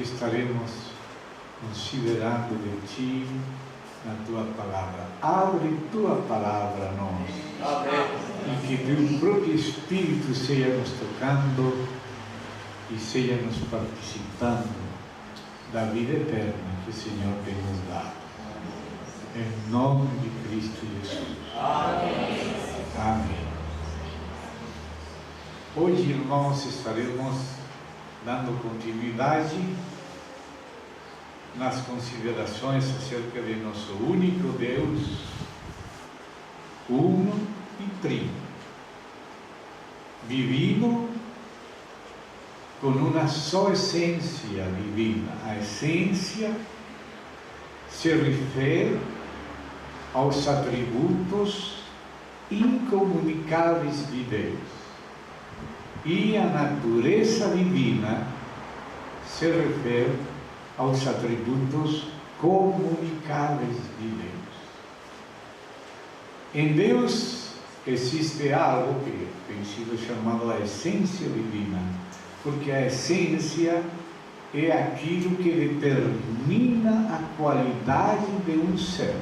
que estaremos considerando de Ti na Tua Palavra. Abre Tua Palavra a nós. Amém. E que Teu próprio Espírito seja nos tocando e seja nos participando da vida eterna que o Senhor tem nos dado. Em nome de Cristo Jesus. Amém. Amém. Hoje, irmãos, estaremos dando continuidade nas considerações acerca de nosso único Deus, uno e trino, divino, com uma só essência divina. A essência se refere aos atributos incomunicáveis de Deus, e a natureza divina se refere aos atributos comunicáveis de Deus. Em Deus existe algo que tem sido chamado a essência divina, porque a essência é aquilo que determina a qualidade de um ser.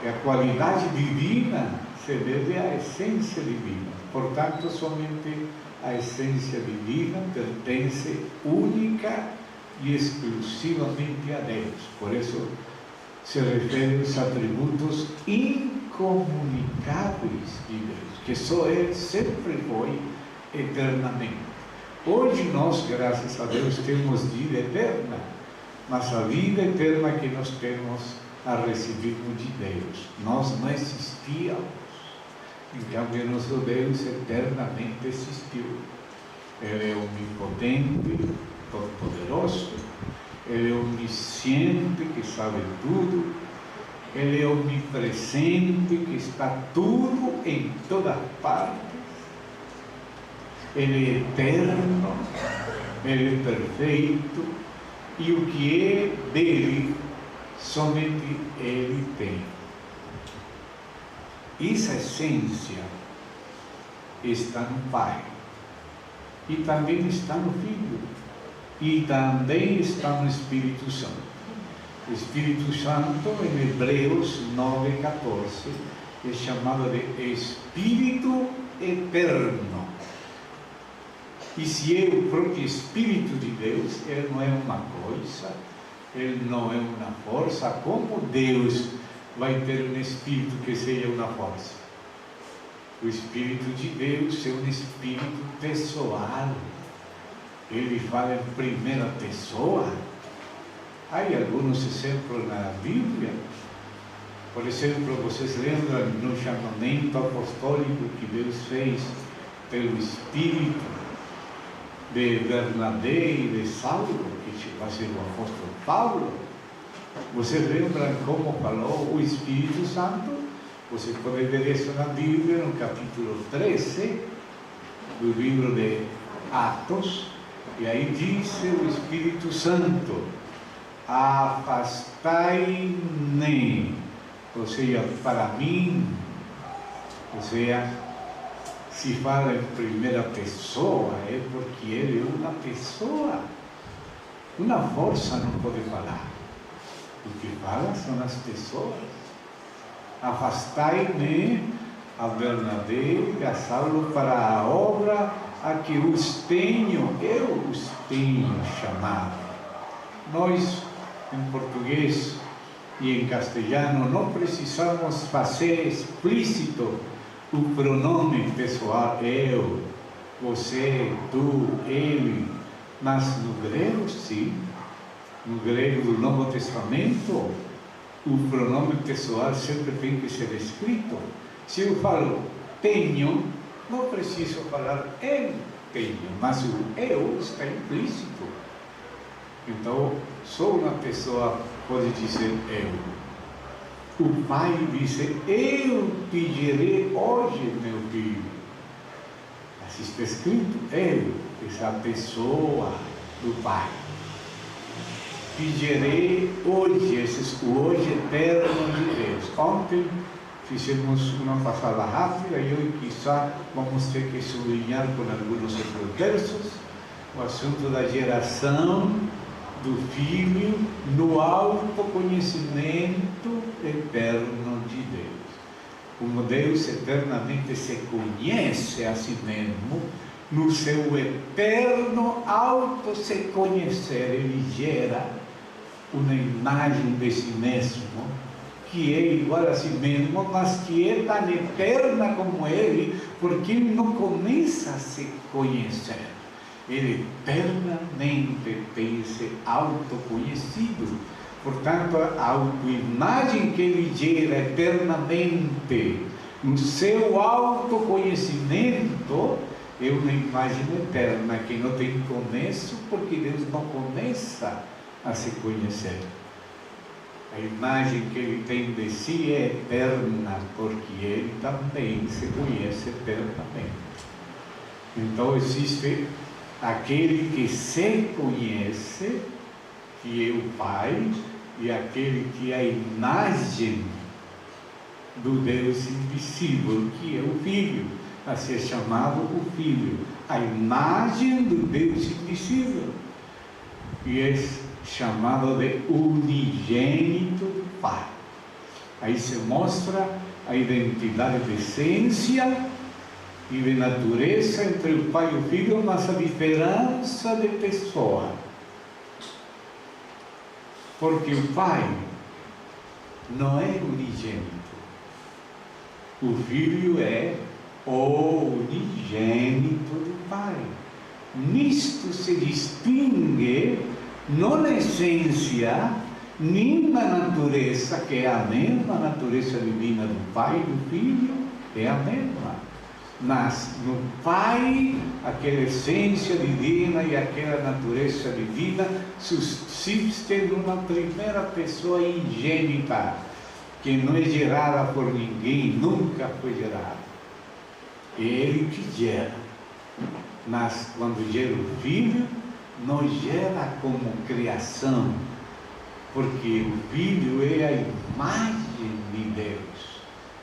E a qualidade divina se deve à essência divina. Portanto, somente a essência divina pertence única e exclusivamente a Deus. Por isso se refere aos atributos incomunicáveis de Deus, que só Ele sempre foi eternamente. Hoje nós, graças a Deus, temos vida eterna, mas a vida eterna que nós temos a recebimos de Deus. Nós não existíamos, em cambio nosso Deus eternamente existiu. Ele é onipotente, todo-poderoso, Ele é onisciente, que sabe tudo, Ele é onipresente, que está tudo em todas partes, Ele é eterno, Ele é perfeito, e o que é dele, somente Ele tem. Essa essência está no Pai, e também está no Filho, e também está no Espírito Santo. O Espírito Santo, em Hebreus 9:14, é chamado de Espírito Eterno. E se é o próprio Espírito de Deus, Ele não é uma coisa, Ele não é uma força. Como Deus vai ter um Espírito que seja uma força? O Espírito de Deus é um Espírito pessoal. Ele fala em primeira pessoa. Há alguns exemplos na Bíblia. Por exemplo, vocês lembram no chamamento apostólico que Deus fez pelo Espírito de Bernabé e de Saulo, que vai ser o apóstolo Paulo? Vocês lembram como falou o Espírito Santo? Você pode ver isso na Bíblia, no capítulo 13 do livro de Atos, e aí diz o Espírito Santo: afastai-me, ou seja, para mim, ou seja, se fala em primeira pessoa, é porque Ele é uma pessoa. Uma força não pode falar. O que fala são as pessoas. Afastai-me a Bernabé e a Saulo para a obra a que eu os tenho chamado. Nós, em português e em castelhano, não precisamos fazer explícito o pronome pessoal eu, você, tu, ele, mas no grego sim, no grego do Novo Testamento, o pronome pessoal sempre tem que ser escrito. Se eu falo tenho, não preciso falar eu tenho, mas o eu está implícito. Então, só uma pessoa pode dizer eu. O Pai disse: eu te gerei hoje, meu filho. Assim está escrito, eu, essa pessoa do Pai. Te gerei hoje, esse o hoje eterno de Deus. Ontem fizemos uma passada rápida e hoje quizá vamos ter que sublinhar com alguns outros versos, o assunto da geração do Filho no autoconhecimento eterno de Deus. Como Deus eternamente se conhece a si mesmo, no seu eterno auto se conhecer, ele gera uma imagem de si mesmo, que é igual a si mesmo, mas que é tão eterna como ele, porque ele não começa a se conhecer. Ele eternamente tem se autoconhecido. Portanto, a autoimagem que ele gera eternamente no seu autoconhecimento é uma imagem eterna que não tem começo, porque Deus não começa a se conhecer. A imagem que ele tem de si é eterna, porque ele também se conhece eternamente. Então existe aquele que se conhece, que é o Pai, e aquele que é a imagem do Deus invisível, que é o Filho, a ser chamado o Filho, a imagem do Deus invisível, e é chamado de unigênito do Pai. Aí se mostra a identidade de essência e de natureza entre o Pai e o Filho, mas a diferença de pessoa. Porque o Pai não é unigênito, o Filho é o unigênito do Pai. Nisto se distingue, não na essência, nem na natureza, que é a mesma natureza divina do Pai e do Filho, é a mesma. Mas no Pai, aquela essência divina e aquela natureza divina subsistem numa primeira pessoa ingênita, que não é gerada por ninguém, nunca foi gerada. É Ele que gera. Mas quando gera o Filho, não gera como criação, porque o Filho é a imagem de Deus,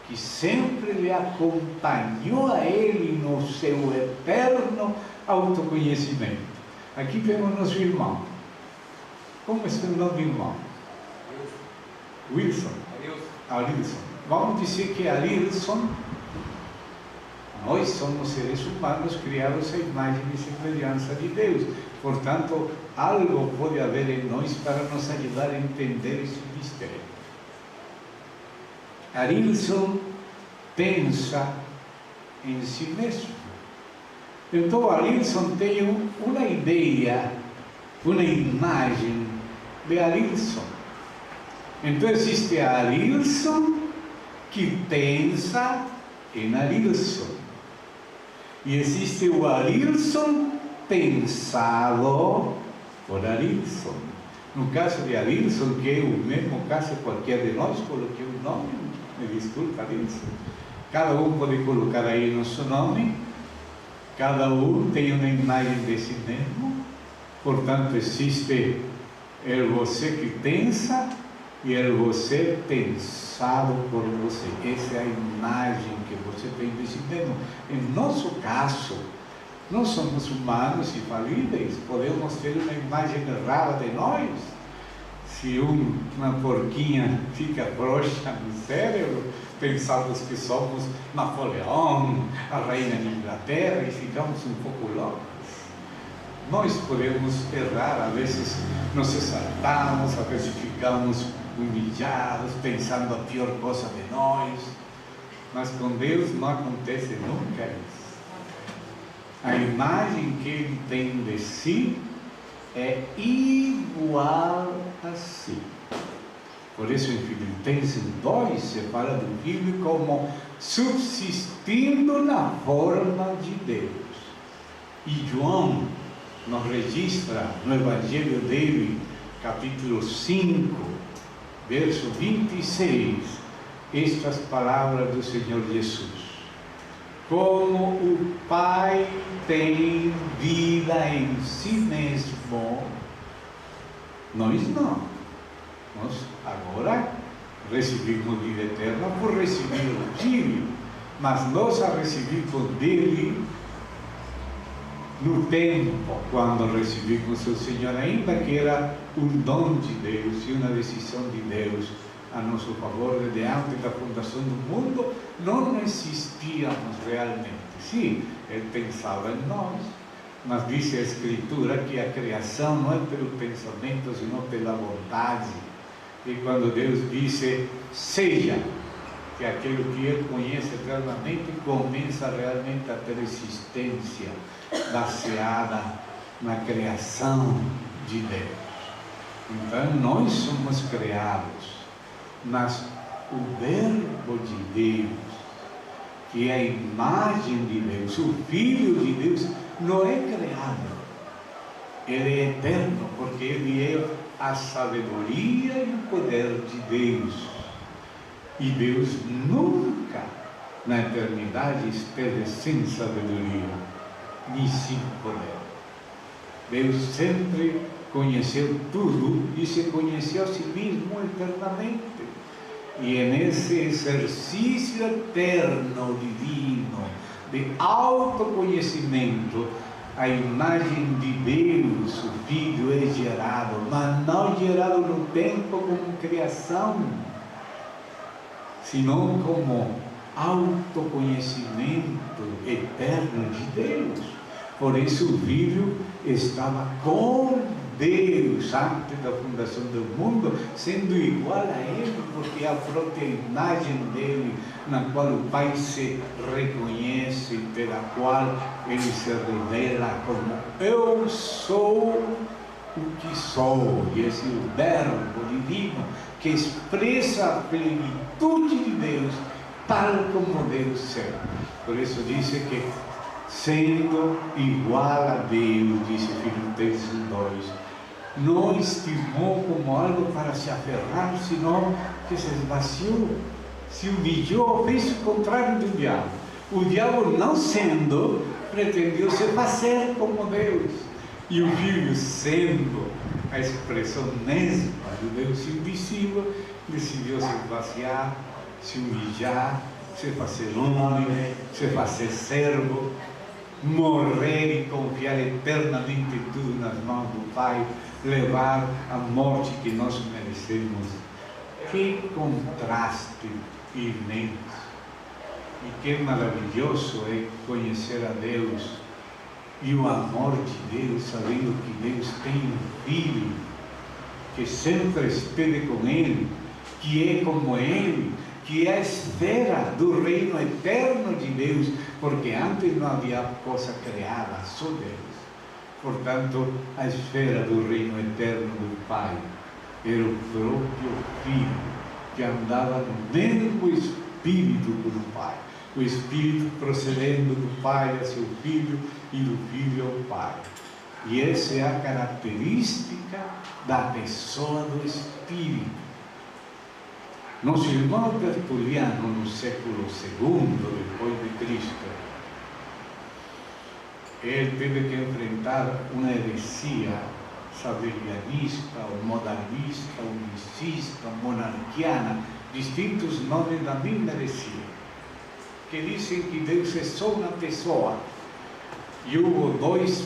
que sempre lhe acompanhou a ele no seu eterno autoconhecimento. Aqui vemos nosso irmão. Como é seu nome, irmão? Wilson. Arilson. Vamos dizer que Arilson, nós somos seres humanos criados à imagem e semelhança de Deus. Portanto, algo pode haver em nós para nos ajudar a entender esse mistério. Arilson pensa em si mesmo. Então, Arilson tem uma ideia, uma imagem de Arilson. Então, existe Arilson que pensa em Arilson. E existe o Arilson pensado por Arilson. No caso de Arilson, que é o mesmo caso qualquer de nós, coloquei o nome, me desculpa, Arilson. Cada um pode colocar aí nosso nome, cada um tem uma imagem de si mesmo, portanto existe o você que pensa e o você pensado por você. Essa é a imagem que você tem de si mesmo. Em nosso caso, nós somos humanos e falíveis, podemos ter uma imagem errada de nós. Se uma porquinha fica frouxa no cérebro, pensamos que somos Napoleão, a rainha de Inglaterra, e ficamos um pouco loucos. Nós podemos errar, às vezes nos exaltamos, às vezes ficamos humilhados, pensando a pior coisa de nós, mas com Deus não acontece nunca isso. A imagem que Ele tem de si é igual a si. Por isso, em Filipenses 2, se fala do Filho como subsistindo na forma de Deus. E João nos registra no Evangelho dele, capítulo 5, verso 26, estas palavras do Senhor Jesus. Como o Pai tem vida em si mesmo, nós não. Nós agora recebemos vida eterna por receber o Filho, mas nós a recebemos dele, no tempo, quando recebimos o Senhor, ainda que era um dom de Deus e uma decisão de Deus a nosso favor, desde antes da fundação do mundo, não existíamos realmente. Sim, Ele pensava em nós, mas diz a Escritura que a criação não é pelo pensamento, senão pela vontade. E quando Deus disse, seja, que aquilo que Ele conhece eternamente começa realmente a ter existência baseada na criação de Deus. Então, nós somos criados, mas o Verbo de Deus, que é a imagem de Deus, o Filho de Deus, não é criado. Ele é eterno, porque Ele é a sabedoria e o poder de Deus. E Deus nunca, na eternidade, esteve sem sabedoria, nem sem poder. Deus sempre conheceu tudo e se conheceu a si mesmo eternamente. E é nesse exercício eterno, divino, de autoconhecimento, a imagem de Deus, o Filho, é gerado, mas não gerado no tempo como criação, senão como autoconhecimento eterno de Deus. Por isso o Filho estava com Deus antes da fundação do mundo, sendo igual a Ele, porque é a própria imagem dele, na qual o Pai se reconhece, pela qual Ele se revela como eu sou o que sou. E esse é o Verbo divino que expressa a plenitude de Deus, tal como Deus é. Por isso diz que, sendo igual a Deus, diz Filipenses 2, não estimou como algo para se aferrar, senão que se esvaziou, se humilhou, fez o contrário do diabo. O diabo, não sendo, pretendeu se fazer como Deus. E o Filho, sendo a expressão mesma do Deus invisível, decidiu se esvaziar, se humilhar, se fazer homem, se fazer servo, morrer e confiar eternamente tudo nas mãos do Pai, levar a morte que nós merecemos. Que contraste imenso! E que maravilhoso é conhecer a Deus e o amor de Deus, sabendo que Deus tem um Filho que sempre esteve com Ele, que é como Ele, que é a esfera do reino eterno de Deus, porque antes não havia coisa criada, só Deus. Portanto, a esfera do reino eterno do Pai era o próprio Filho, que andava no mesmo Espírito do Pai, o Espírito procedendo do Pai a seu Filho e do Filho ao Pai. E essa é a característica da pessoa do Espírito. Nosso irmão Tertuliano, no século II depois de Cristo, ele teve que enfrentar uma heresia sabelianista, ou modalista, unicista, monarquiana, distintos nomes da mesma heresia, que dizem que Deus é só uma pessoa. E houve 2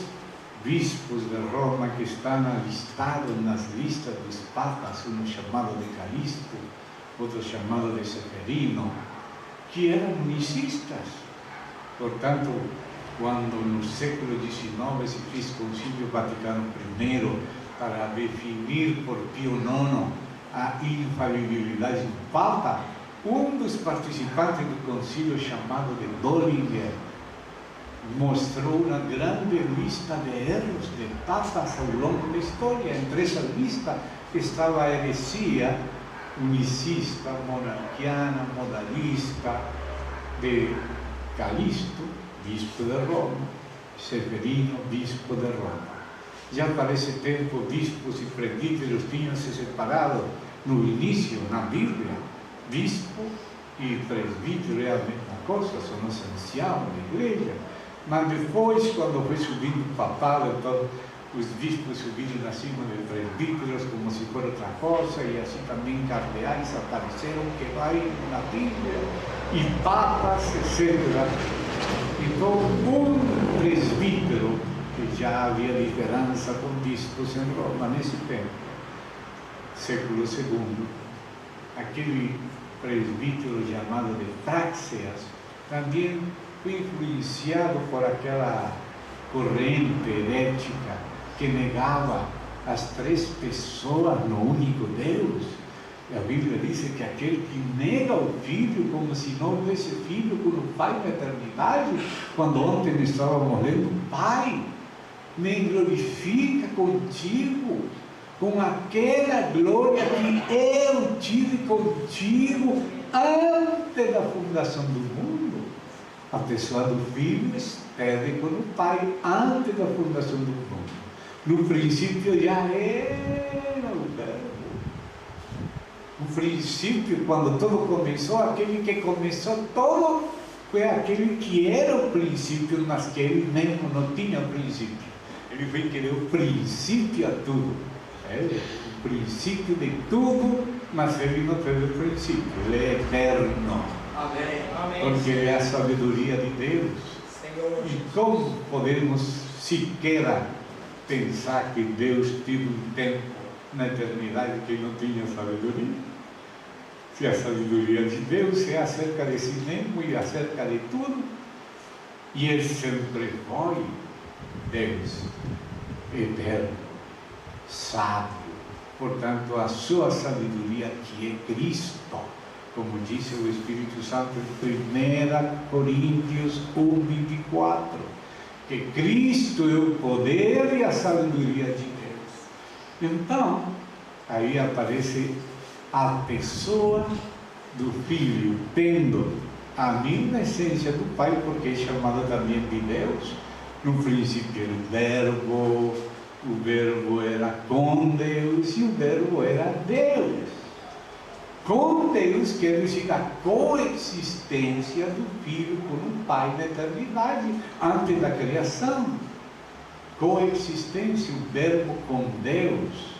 bispos de Roma que estão alistados nas listas dos papas, um chamado de Calixto, outro chamado de Severino, que eram unicistas. Portanto, quando no século XIX se fez o Concílio Vaticano I para definir por Pio IX a infalibilidade do Papa, um dos participantes do concílio, chamado de Dollinger, mostrou uma grande lista de erros de papas ao longo da história. Entre essa lista estava a heresia unicista, monarquiana, modalista de Calixto, bispo de Roma, Severino, bispo de Roma. Já para esse tempo, bispos e presbíteros tinham se separado no início, na Bíblia. Bispo e presbítero é a mesma coisa, são os anciãos da igreja. Mas depois, quando foi subindo o papado, então, os bispos subiram acima de presbíteros como se fosse outra coisa, e assim também cardeais apareceram, que vai na Bíblia, e papas, etc. Então, um presbítero já havia diferença com bispos em Roma nesse tempo, século II. Aquele presbítero chamado de Praxeas também foi influenciado por aquela corrente herética que negava as três pessoas no único Deus. E a Bíblia diz que aquele que nega o Filho como se não houvesse Filho com o Pai na eternidade, quando ontem estávamos lendo, Pai, me glorifica contigo, com aquela glória que eu tive contigo antes da fundação do mundo. A pessoa do Filho esteve com o Pai antes da fundação do mundo. No princípio já era o Verbo. No princípio, quando tudo começou, aquele que começou todo foi aquele que era o princípio, mas que ele mesmo não tinha princípio. Ele foi que deu princípio a tudo. O princípio de tudo, mas ele não teve princípio. Ele é eterno. Amém. Porque ele é a sabedoria de Deus. Senhor. E como podemos sequer pensar que Deus teve um tempo na eternidade que não tinha sabedoria? Se a sabedoria de Deus é acerca de si mesmo e acerca de tudo, e Ele sempre foi Deus eterno, sábio. Portanto, a sua sabedoria, que é Cristo, como disse o Espírito Santo em 1 Coríntios 1:24, que Cristo é o poder e a sabedoria de Deus. Então, aí aparece a pessoa do Filho, tendo a mesma essência do Pai, porque é chamado também de Deus. No princípio era o Verbo era com Deus e o Verbo era Deus. Com Deus quer dizer a coexistência do Filho com o Pai na eternidade, antes da criação. Coexistência, o Verbo com Deus.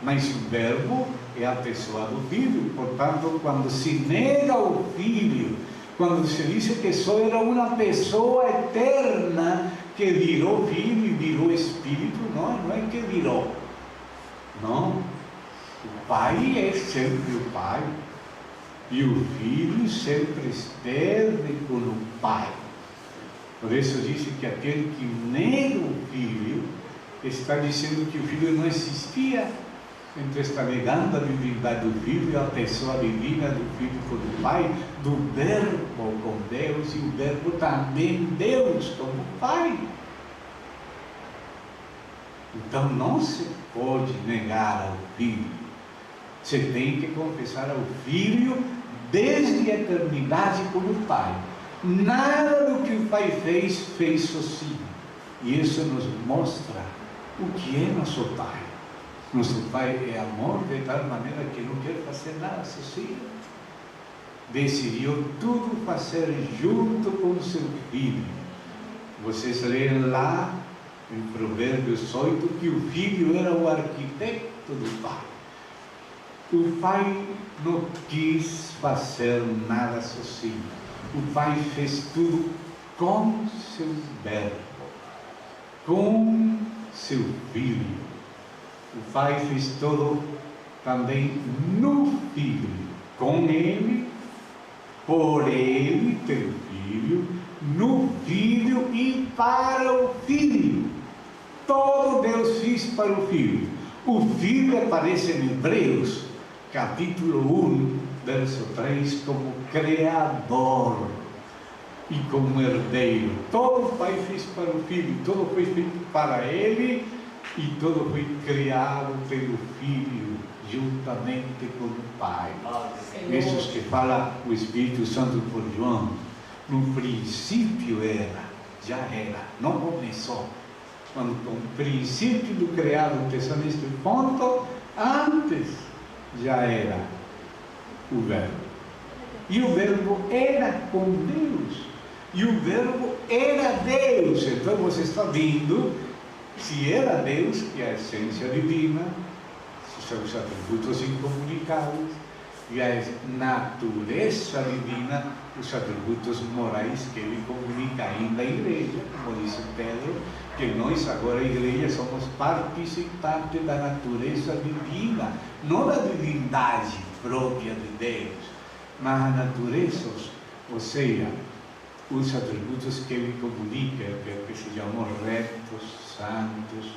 Mas o Verbo é a pessoa do Filho. Portanto, quando se nega o Filho, quando se diz que só era uma pessoa eterna que virou Filho e virou Espírito, não é que virou. Não. O Pai é sempre o Pai. E o Filho sempre esteve com o Pai. Por isso diz que aquele que nega o Filho está dizendo que o Filho não existia. Então está negando a divindade do Filho, a pessoa divina do Filho com o Pai, do Verbo com Deus, e o Verbo também Deus como Pai. Então não se pode negar ao Filho. Você tem que confessar ao Filho desde a eternidade como Pai. Nada do que o Pai fez sozinho. E isso nos mostra o que é nosso Pai. Nosso Pai é amor de tal maneira que não quer fazer nada sozinho. Decidiu tudo fazer junto com o seu Filho. Vocês leem lá em Provérbios 8 que o Filho era o arquiteto do Pai. O Pai não quis fazer nada sozinho. O Pai fez tudo com seu Verbo, com seu Filho. O Pai fez tudo também no Filho, com Ele, por Ele, pelo Filho, no Filho e para o Filho. Todo Deus fez para o Filho. O Filho aparece em Hebreus, capítulo 1, verso 3, como Criador e como herdeiro. Todo o Pai fez para o Filho, todo foi feito para Ele, e tudo foi criado pelo Filho, juntamente com o Pai. Isso que fala o Espírito Santo por João. No princípio já era, não começou. Quando o princípio do criado está neste ponto, antes já era o Verbo. E o Verbo era com Deus. E o Verbo era Deus. Então você está vendo, se era Deus, que é a essência divina, seus atributos incomunicáveis, e a natureza divina, os atributos morais que ele comunica ainda à igreja, como disse Pedro, que nós agora, a igreja, somos participantes da natureza divina, não da divindade própria de Deus, mas a natureza, ou seja, os atributos que ele comunica, que se chamam retos, santos,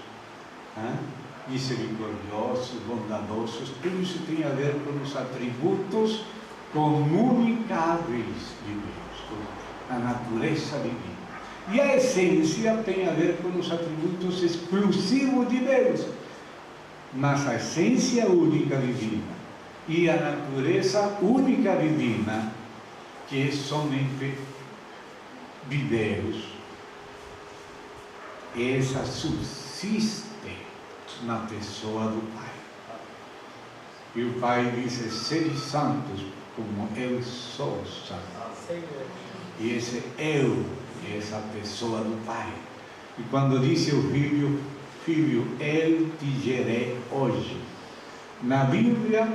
misericordiosos, bondadosos, tudo isso tem a ver com os atributos comunicáveis de Deus, com a natureza divina. E a essência tem a ver com os atributos exclusivos de Deus, mas a essência única divina e a natureza única divina, que é somente de Deus, essa subsiste na pessoa do Pai. E o Pai diz: sede santos, como eu sou santo. E esse eu é essa pessoa do Pai. E quando disse o Filho, Filho, eu te gerei hoje. Na Bíblia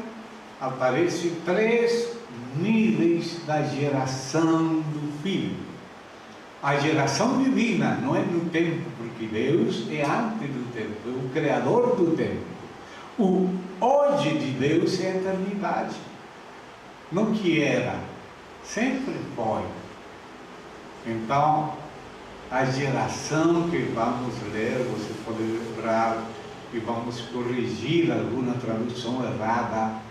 aparecem 3 níveis da geração do Filho. A geração divina não é no tempo, porque Deus é antes do tempo, é o Criador do tempo. O hoje de Deus é a eternidade. Não que era, sempre foi. Então, a geração que vamos ler, você pode lembrar que vamos corrigir alguma tradução errada.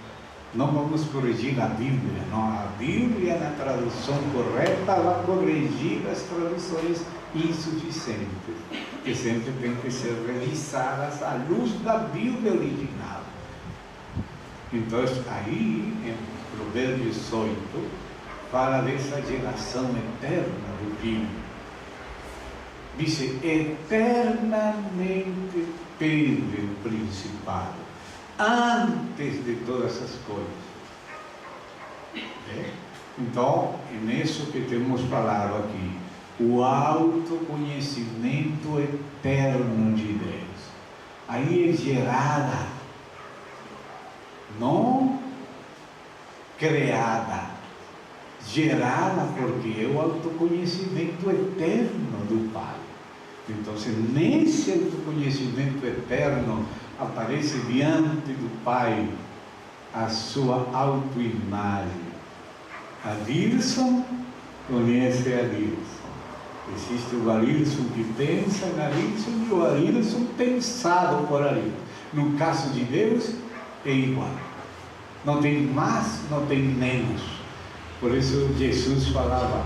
Não vamos corrigir a Bíblia, não. A Bíblia, na tradução correta, vai corrigir as traduções insuficientes, que sempre têm que ser revisadas à luz da Bíblia original. Então, aí, em Provérbios 8, fala dessa geração eterna do Filho. Diz: eternamente teve o principado, antes de todas as coisas. Então, é nisso que temos falado aqui, o autoconhecimento eterno de Deus. Aí é gerada, não criada, gerada, porque é o autoconhecimento eterno do Pai. Então, nesse autoconhecimento eterno, aparece diante do Pai a sua autoimagem. A Adilson conhece a Adilson. Existe o Adilson que pensa em Adilson e o Adilson pensado por Adilson. No caso de Deus, é igual. Não tem mais, não tem menos. Por isso Jesus falava: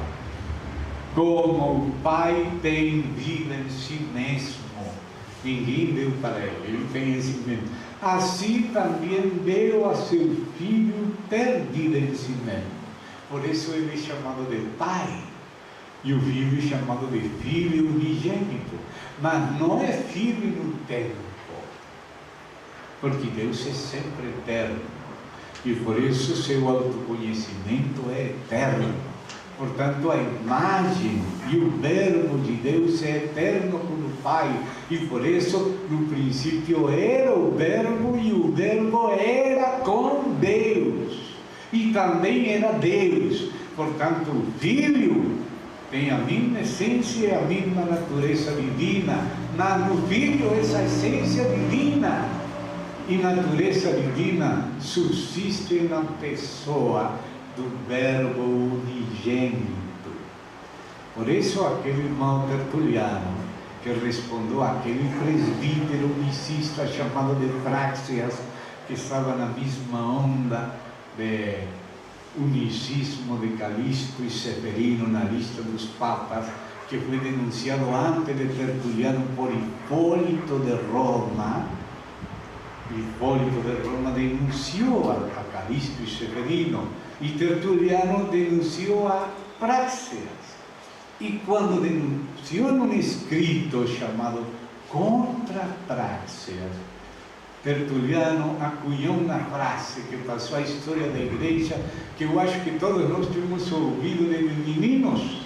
como o Pai tem vida em si mesmo, ninguém deu para ele tem esse mesmo. Assim também deu a seu Filho ter vida em si mesmo. Por isso ele é chamado de Pai, e o Filho é chamado de Filho unigênito. Mas não é Filho no tempo, porque Deus é sempre eterno, e por isso seu autoconhecimento é eterno. Portanto, a imagem e o verbo de Deus é eterno como o Pai. E por isso, no princípio era o verbo, e o verbo era com Deus. E também era Deus. Portanto, o Filho tem a mesma essência e a mesma natureza divina. Mas no Filho, essa essência divina e natureza divina subsiste na pessoa do verbo unigênito. Por isso aquele irmão Tertuliano, que respondeu àquele presbítero unicista chamado de Praxeas, que estava na mesma onda de unicismo de Calixto e Severino na lista dos papas, que foi denunciado antes de Tertuliano por Hipólito de Roma. Hipólito de Roma denunciou a Calixto e Severino, e Tertuliano denunciou a Praxeas. E quando denunciou num escrito chamado Contra Praxeas, Tertuliano acunhou uma frase que passou a história da igreja, que eu acho que todos nós temos ouvido de meninos,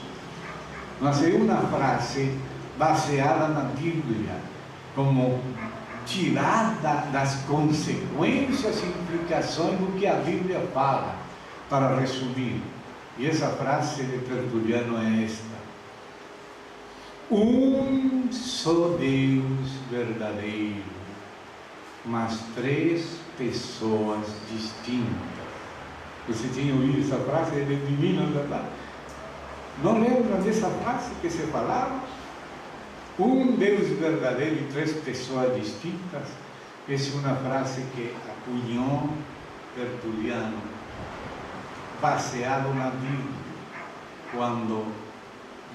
mas é uma frase baseada na Bíblia, como tirar das consequências e implicações do que a Bíblia fala, para resumir. E essa frase de Tertuliano é esta: um só Deus verdadeiro, mas três pessoas distintas. Você tinha ouvido essa frase? Ele é divino, verdade? Não lembra dessa frase que se falava? Um Deus verdadeiro e três pessoas distintas. Essa é uma frase que acunhou Tertuliano, baseado na Bíblia, quando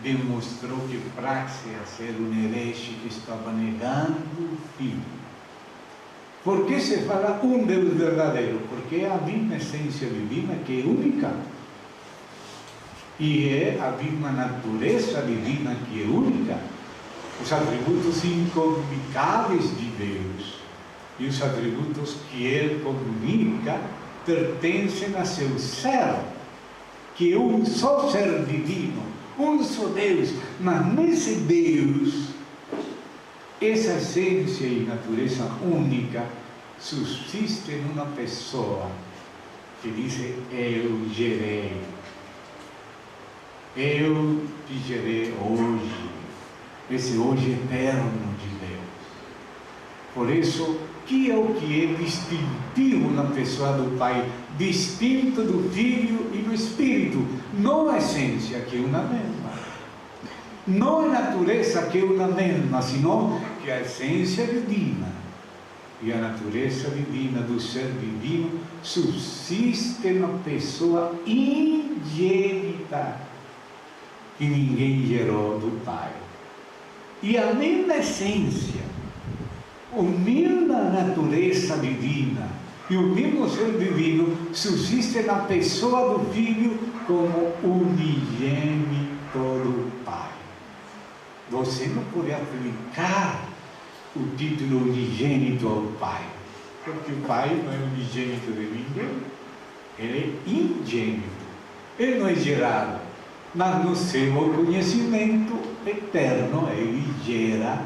demonstrou que Praxeas era um herege que estava negando o Filho. Por que se fala um Deus verdadeiro? Porque é a mesma essência divina que é única. E é a mesma natureza divina que é única. Os atributos incomunicáveis de Deus e os atributos que Ele comunica pertencem a seu ser, que é um só ser divino, um só Deus. Mas nesse Deus, essa essência e natureza única subsiste numa pessoa que diz: eu gerei, eu te gerei hoje, esse hoje eterno de Deus. Por isso, que é o que é distintivo na pessoa do Pai, distinto do Filho e do Espírito, não a essência, que é uma mesma, não a natureza, que é uma mesma, senão que a essência divina e a natureza divina do ser divino subsiste na pessoa ingênita que ninguém gerou do Pai. E a mesma essência, a mesma natureza divina e o mesmo ser divino subsiste na pessoa do Filho como unigênito do Pai. Você não pode aplicar o título unigênito ao Pai, porque o Pai não é unigênito de ninguém, ele é ingênito, ele não é gerado, mas no seu conhecimento eterno ele gera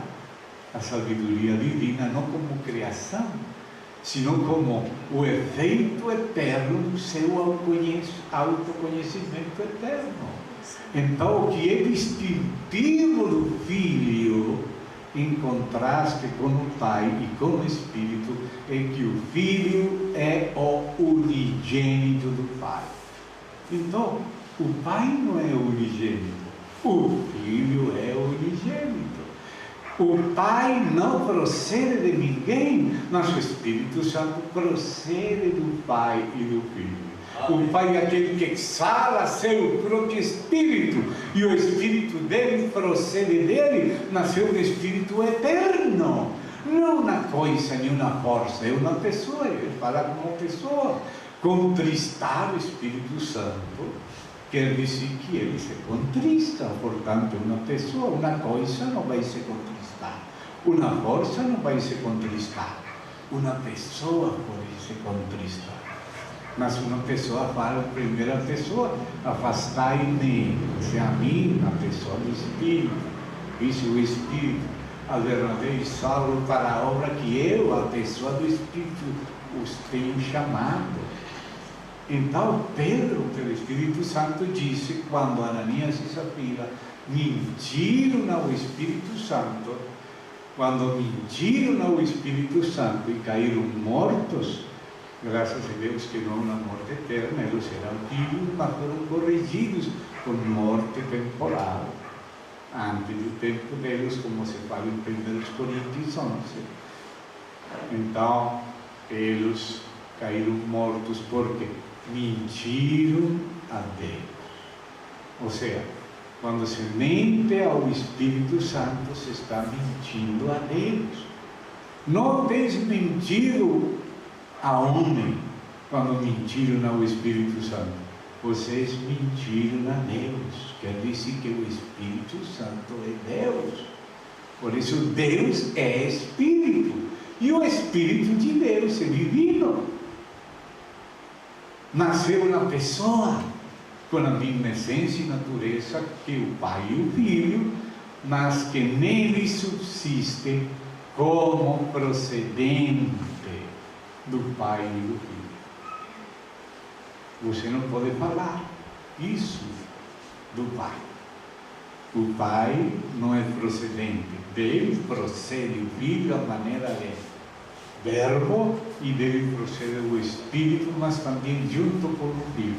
a sabedoria divina, não como criação, sino como o efeito eterno do seu autoconhecimento eterno. Então, o que é distintivo do Filho, em contraste com o Pai e com o Espírito, é que o Filho é o unigênito do Pai. Então, o Pai não é o unigênito, o Filho é o unigênito. O Pai não procede de ninguém, mas o Espírito Santo procede do Pai e do Filho. O Pai é aquele que exala seu próprio Espírito, e o Espírito dele procede dele, nasceu do Espírito eterno. Não uma coisa nem uma força, é uma pessoa. Ele fala como uma pessoa. Contristar o Espírito Santo quer dizer que ele se contrista. Portanto, uma pessoa, uma coisa não vai se contristar, uma força não vai se contristar, uma pessoa pode se contristar. Mas uma pessoa fala em primeira pessoa: afastai-me, se a mim, a pessoa do Espírito, isso o Espírito, a verdadeira salvo para a obra que eu, a pessoa do Espírito, os tenho chamado. Então Pedro, pelo Espírito Santo, disse, quando Ananias e Safira mentiram ao Espírito Santo, quando mentiram ao Espírito Santo e caíram mortos, graças a Deus que não na morte eterna, eles eram filhos, mas foram corrigidos com morte temporal, antes do tempo deles, como se fala em 1 Coríntios 11. Então, eles caíram mortos porque mentiram a Deus. Ou seja, quando se mente ao Espírito Santo, se está mentindo a Deus. Não tens mentido a homem quando mentiram ao Espírito Santo. Vocês mentiram a Deus. Quer dizer que o Espírito Santo é Deus. Por isso Deus é Espírito, e o Espírito de Deus é divino. Nasceu na pessoa com a mesma essência e natureza que o Pai e o Filho, mas que nele subsiste como procedente do Pai e do Filho. Você não pode falar isso do Pai. O Pai não é procedente, dele procede o Filho, a maneira de verbo, e dele procede o Espírito, mas também junto com o Filho.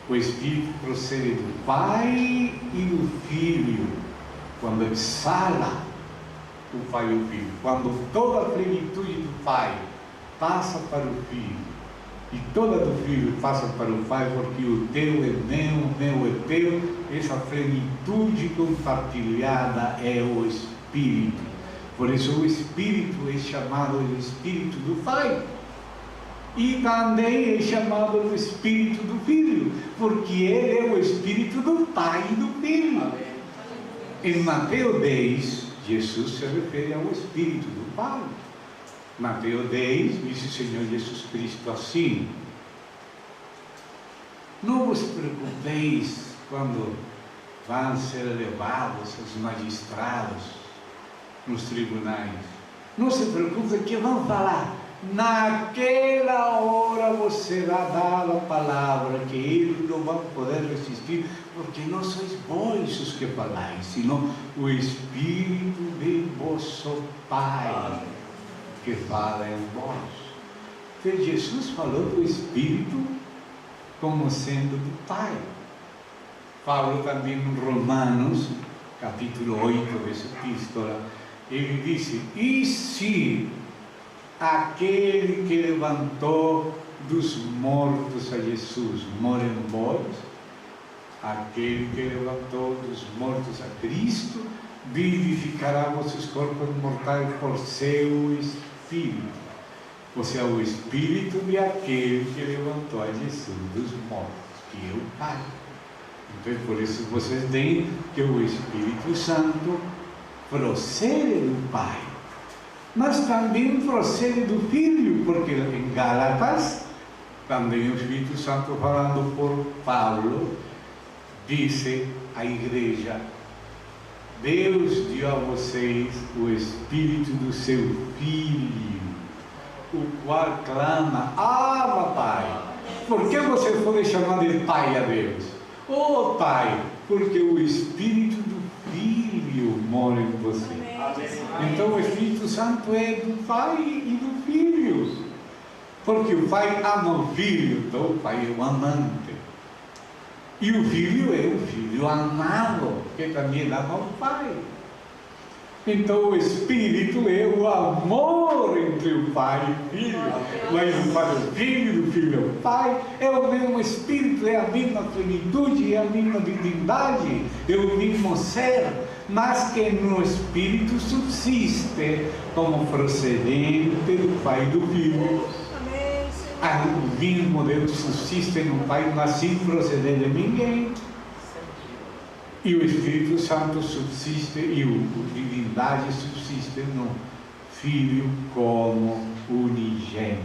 O Espírito procede do Pai e do Filho, quando exala o Pai e o Filho, quando toda a plenitude do Pai passa para o Filho, e toda do Filho passa para o Pai, porque o teu é meu, o meu é teu. Essa plenitude compartilhada é o Espírito. Por isso o Espírito é chamado o Espírito do Pai, e também é chamado o Espírito do Filho, porque ele é o Espírito do Pai e do Filho. Amém. Em Mateus 10, Jesus se refere ao Espírito do Pai. Mateus 10, diz o Senhor Jesus Cristo assim: não vos preocupeis quando vão ser levados os magistrados nos tribunais. Não se preocupe que vão falar. Naquela hora vos será dada a palavra, que eles não vão poder resistir, porque não sois vós os que falais, senão o Espírito de vosso Pai que fala em vós. Então Jesus falou do Espírito como sendo do Pai. Paulo também em Romanos, capítulo 8 dessa epístola, ele disse: e se aquele que levantou dos mortos a Jesus mora em vós, aquele que levantou dos mortos a Cristo vivificará vossos corpos mortais por seu Espírito. Você é o Espírito de aquele que levantou a Jesus dos mortos, que é o Pai. Então, por isso vocês veem que o Espírito Santo procede do Pai, mas também procede do Filho, porque em Gálatas, também o Espírito Santo, falando por Paulo, disse à igreja: Deus deu a vocês o Espírito do seu Filho, o qual clama: Abba, Pai. Por que você pode chamar de Pai a Deus? Oh, Pai, porque o Espírito do Filho mora em você. Então o Espírito Santo é do Pai e do Filho, porque o Pai ama o Filho, então o Pai é o amante, e o Filho é o Filho amado, que também ama o Pai. Então o Espírito é o amor entre o Pai e o Filho, mas o Pai é o Filho, do Filho é o Pai, é o mesmo Espírito, é a mesma plenitude, é a mesma divindade, é o mesmo ser, mas que no Espírito subsiste como procedente do Pai e do Filho. O mesmo Deus subsiste no Pai, mas sem proceder de ninguém. E o Espírito Santo subsiste, e a divindade subsiste no Filho como unigênito.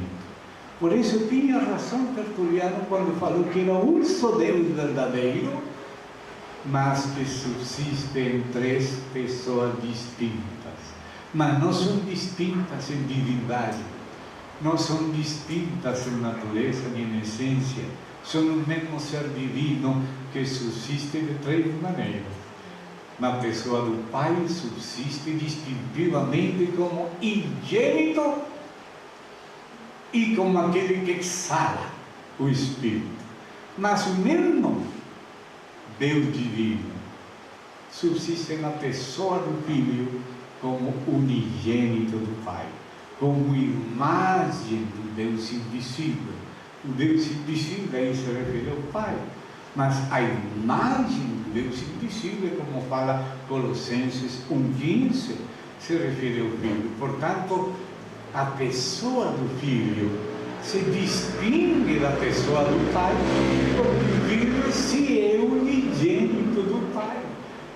Por isso tinha razão Tertuliano quando falou que era um só Deus verdadeiro, mas que subsiste em três pessoas distintas. Mas não são distintas em divindade, não são distintas em natureza nem em essência, são o mesmo ser divino que subsiste de três maneiras. Na pessoa do Pai subsiste distintivamente como ingênito e como aquele que exala o Espírito. Mas o mesmo Deus divino subsiste na pessoa do Filho como unigênito do Pai, como imagem do Deus invisível. O Deus invisível aí se refere ao Pai, mas a imagem do Deus invisível, como fala Colossenses 1,15, se refere ao Filho. Portanto, a pessoa do Filho se distingue da pessoa do Pai, porque o Filho se é unigênito do Pai.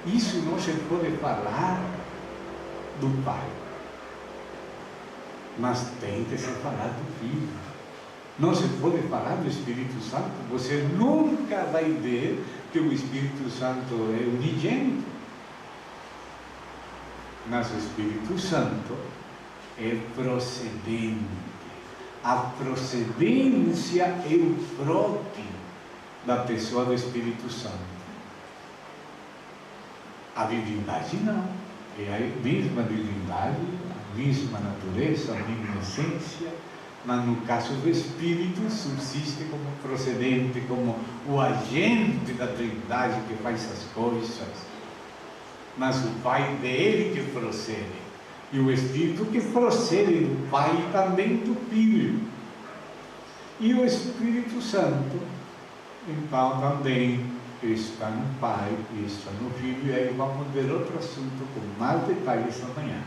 Isso não se pode falar do Pai, mas tem que se falar do Filho. Não se pode falar do Espírito Santo. Você nunca vai ver que o Espírito Santo é unigênito. Mas o Espírito Santo é procedente. A procedência é o próprio da pessoa do Espírito Santo. A divindade não. É a mesma divindade, a mesma natureza, a mesma essência, mas no caso do Espírito subsiste como procedente, como o agente da Trindade que faz as coisas. Mas o Pai dele que procede, e o Espírito que procede do Pai e também do Filho. E o Espírito Santo, então, também está no Pai e está no Filho. E aí vamos ver outro assunto com mais detalhes amanhã.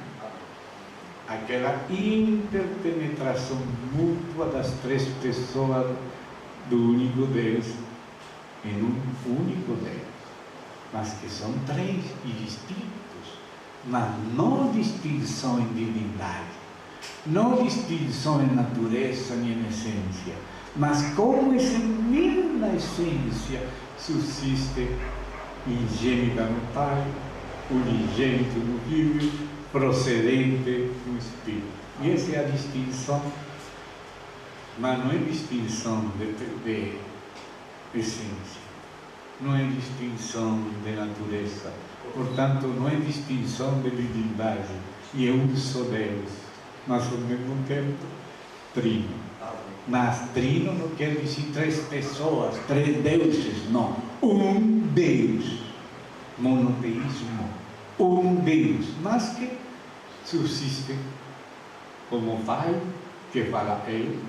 Aquela interpenetração mútua das três pessoas do único Deus em um único Deus, mas que são três e distintos, mas não distinção em divindade, não distinção em natureza nem em essência, mas como essa mesma essência subsiste ingênita no Pai, unigênito no Filho, procedente do Espírito. E essa é a distinção, mas não é distinção de essência, não é distinção de natureza, portanto não é distinção de divindade, e é um só Deus, mas ao mesmo tempo trino. Mas trino não quer dizer três pessoas, três deuses, não. Um Deus, monoteísmo, um Deus, mas que subsiste como Pai, que fala Ele,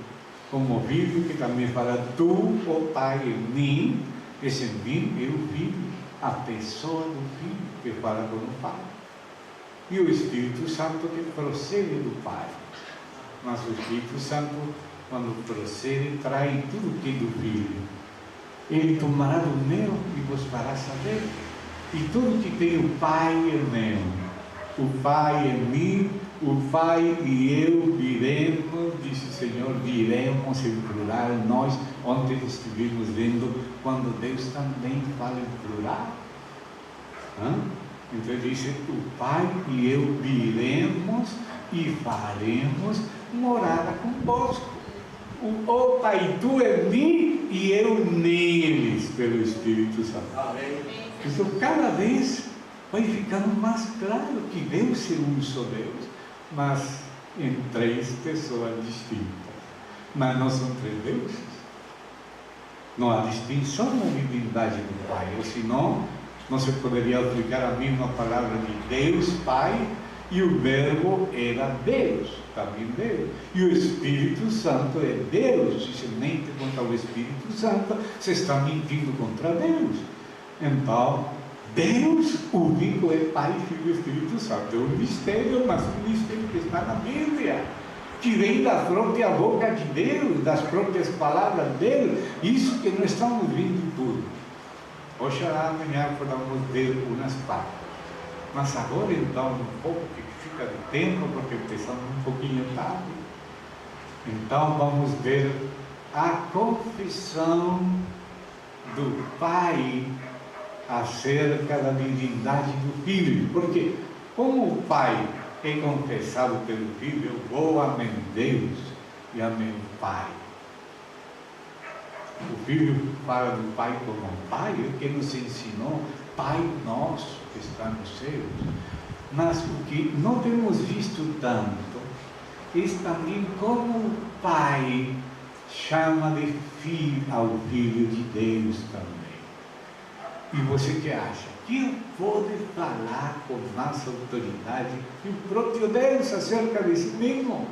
como Filho, que também fala Tu, ó Pai, em mim. Esse mim é o Filho, a pessoa do Filho, que fala com o Pai. E o Espírito Santo que procede do Pai. Mas o Espírito Santo, quando procede, traz tudo que é do Filho. Ele tomará do meu e vos fará saber. E tudo que tem o Pai é meu. O Pai é mim, o Pai e eu viremos, disse o Senhor, viremos em plural. Nós ontem estivemos vendo quando Deus também fala em plural. Então ele disse, o Pai e eu viremos e faremos morada convosco. O Pai, Tu em mim e eu neles, pelo Espírito Santo. Amém. Então cada vez vai ficando mais claro que Deus é um só Deus, mas em três pessoas distintas. Mas não são três deuses. Não há distinção na divindade do Pai, ou senão não se poderia aplicar a mesma palavra de Deus Pai, e o Verbo era Deus, também Deus. E o Espírito Santo é Deus. Se se mente contra o Espírito Santo, se está mentindo contra Deus. Então, Deus único é Pai, Filho e Espírito Santo. É um mistério, mas um mistério que está na Bíblia, que vem da própria boca de Deus, das próprias palavras dele. Isso que nós estamos vendo tudo. Hoje, amanhã, podemos ver umas partes. Mas agora, então, um pouco que fica de tempo, porque empezamos um pouquinho tarde. Então, vamos ver a confissão do Pai acerca da divindade do Filho. Porque, como o Pai é confessado pelo Filho, eu vou a meu Deus e a meu Pai. O Filho fala do Pai como Pai, é que nos ensinou, Pai nosso que está nos céus. Mas o que não temos visto tanto é também como o Pai chama de filho ao Filho de Deus também. E você que acha? Quem pode falar com mais autoridade que o próprio Deus acerca de si mesmo?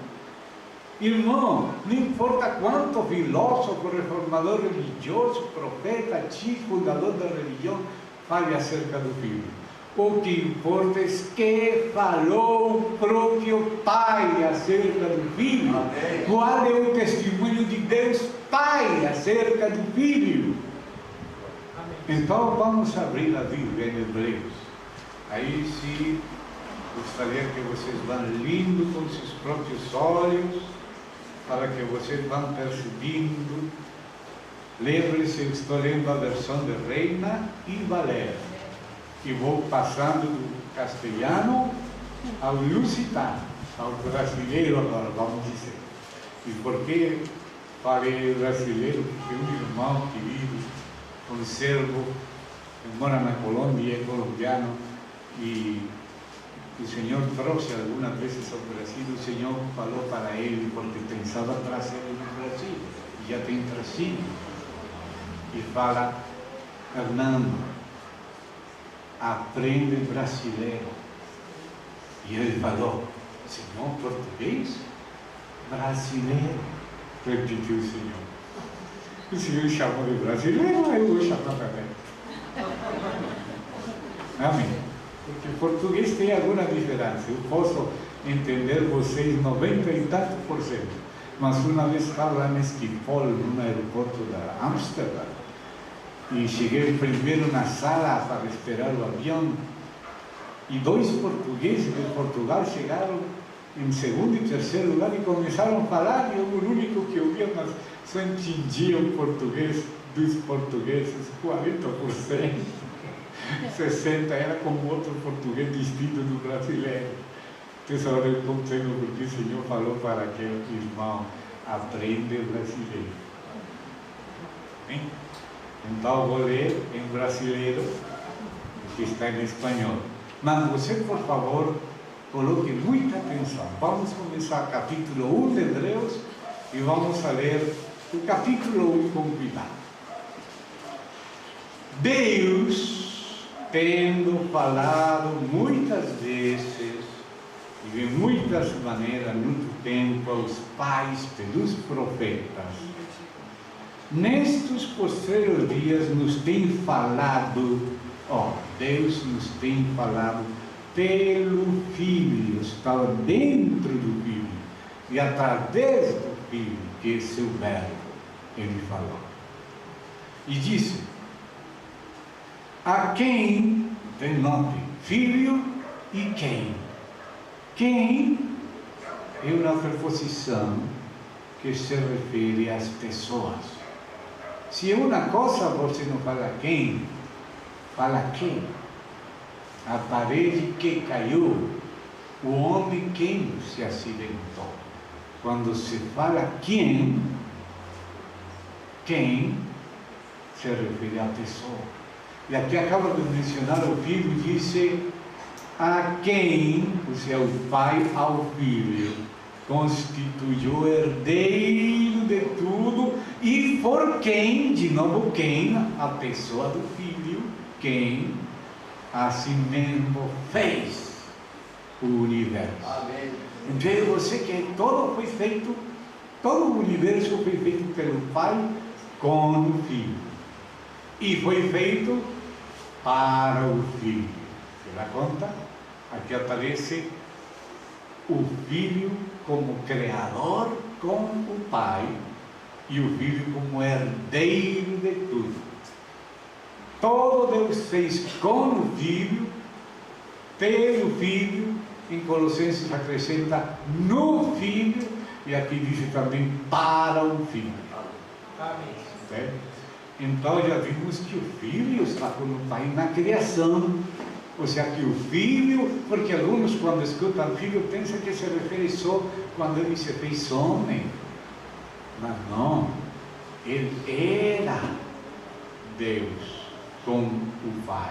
Irmão, não importa quanto filósofo, reformador religioso, profeta, tio, fundador da religião, fale acerca do Filho. O que importa é que falou o próprio Pai acerca do Filho. Amém. Qual é o testemunho de Deus Pai acerca do Filho? Amém. Então vamos abrir a Bíblia em Hebreus. Aí sim, gostaria que vocês vão lendo com seus próprios olhos, para que vocês vão percebendo. Lembre-se, eu estou lendo a versão de Reina e Valera, e vou passando do castelhano ao lusitano, ao brasileiro agora, vamos dizer. E por que falei brasileiro? Porque um irmão querido, um servo, que mora na Colômbia, é colombiano, e o Senhor trouxe algumas vezes ao Brasil. O Senhor falou para ele, porque pensava trazer ele no Brasil, e já tem trazido, e fala: Fernando, aprende brasileiro. E ele falou: Senhor, português? Brasileiro, repetiu o Senhor. O Senhor chamou de brasileiro, eu vou chamar também. Amém. Porque português tem alguma diferença. Eu posso entender vocês 90 e tanto por cento. Mas uma vez estava lá em Schiphol, no aeroporto da Amsterdã, e cheguei primeiro na sala para esperar o avião, e dois portugueses de Portugal chegaram em segundo e terceiro lugar e começaram a falar, e eu o único que ouvia, mas só entendia o português dos portugueses, 40%, 60% era como outro português distinto do brasileiro. Então, agora eu compreendo porque o Senhor falou para aquele irmão: aprende brasileiro. Bem? Então, vou ler em brasileiro, que está em espanhol. Mas você, por favor, coloque muita atenção. Vamos começar o capítulo 1 de Hebreus e vamos a ler o capítulo 1 com cuidado. Deus, tendo falado muitas vezes e de muitas maneiras no tempo aos pais pelos profetas, nestes posteiros dias nos tem falado, Deus nos tem falado pelo Filho, está dentro do Filho, e através do Filho, que é seu verbo, ele falou. E disse: a quem, tem nome, Filho e quem? Quem é uma preposição que se refere às pessoas. Se é uma coisa, você não fala quem, fala quem. A parede que caiu, o homem quem se acidentou. Quando se fala quem se refere à pessoa. E aqui acaba de mencionar o Filho, disse: a quem, ou seja, o Pai ao Filho, constituiu herdeiro de tudo, e por quem, de novo quem, a pessoa do Filho, quem assim mesmo fez o universo. Amém. Então você que todo foi feito, todo o universo foi feito pelo Pai com o Filho, e foi feito para o Filho. Você dá conta? Aqui aparece o Filho como Criador com o Pai, e o Filho como herdeiro de tudo. Todo Deus fez com o Filho, pelo Filho. Em Colossenses acrescenta no Filho, e aqui diz também para o Filho. Amém. Então já vimos que o Filho está com o Pai na criação. Ou seja, que o Filho, porque alguns quando escutam Filho pensam que se refere só quando ele se fez homem. Mas não, ele era Deus com o Pai.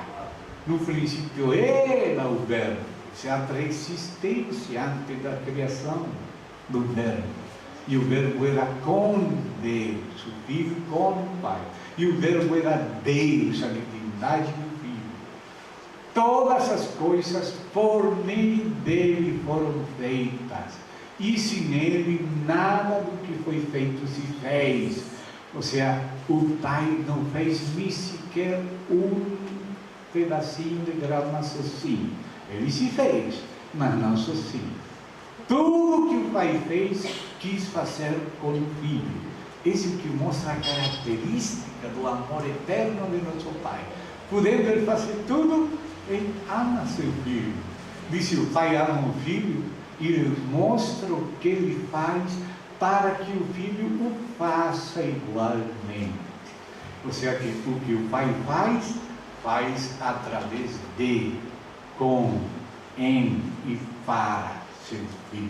No princípio era o Verbo, ou seja, a pré-existência antes da criação do Verbo. E o Verbo era com Deus, o Filho com o Pai. E o Verbo era Deus, a divindade do Filho. Todas as coisas por meio dele foram feitas, e sem ele nada do que foi feito se fez. Ou seja, o Pai não fez nem sequer um pedacinho de grama sozinho. Ele se fez, mas não sozinho. Tudo que o Pai fez, quis fazer com o Filho. Isso que mostra a característica do amor eterno de nosso Pai. Podendo ele fazer tudo, ele ama seu Filho. Diz: o Pai ama o Filho, e ele mostra o que ele faz para que o Filho o faça igualmente. Ou seja, que o que o Pai faz através de, com em e para seu Filho.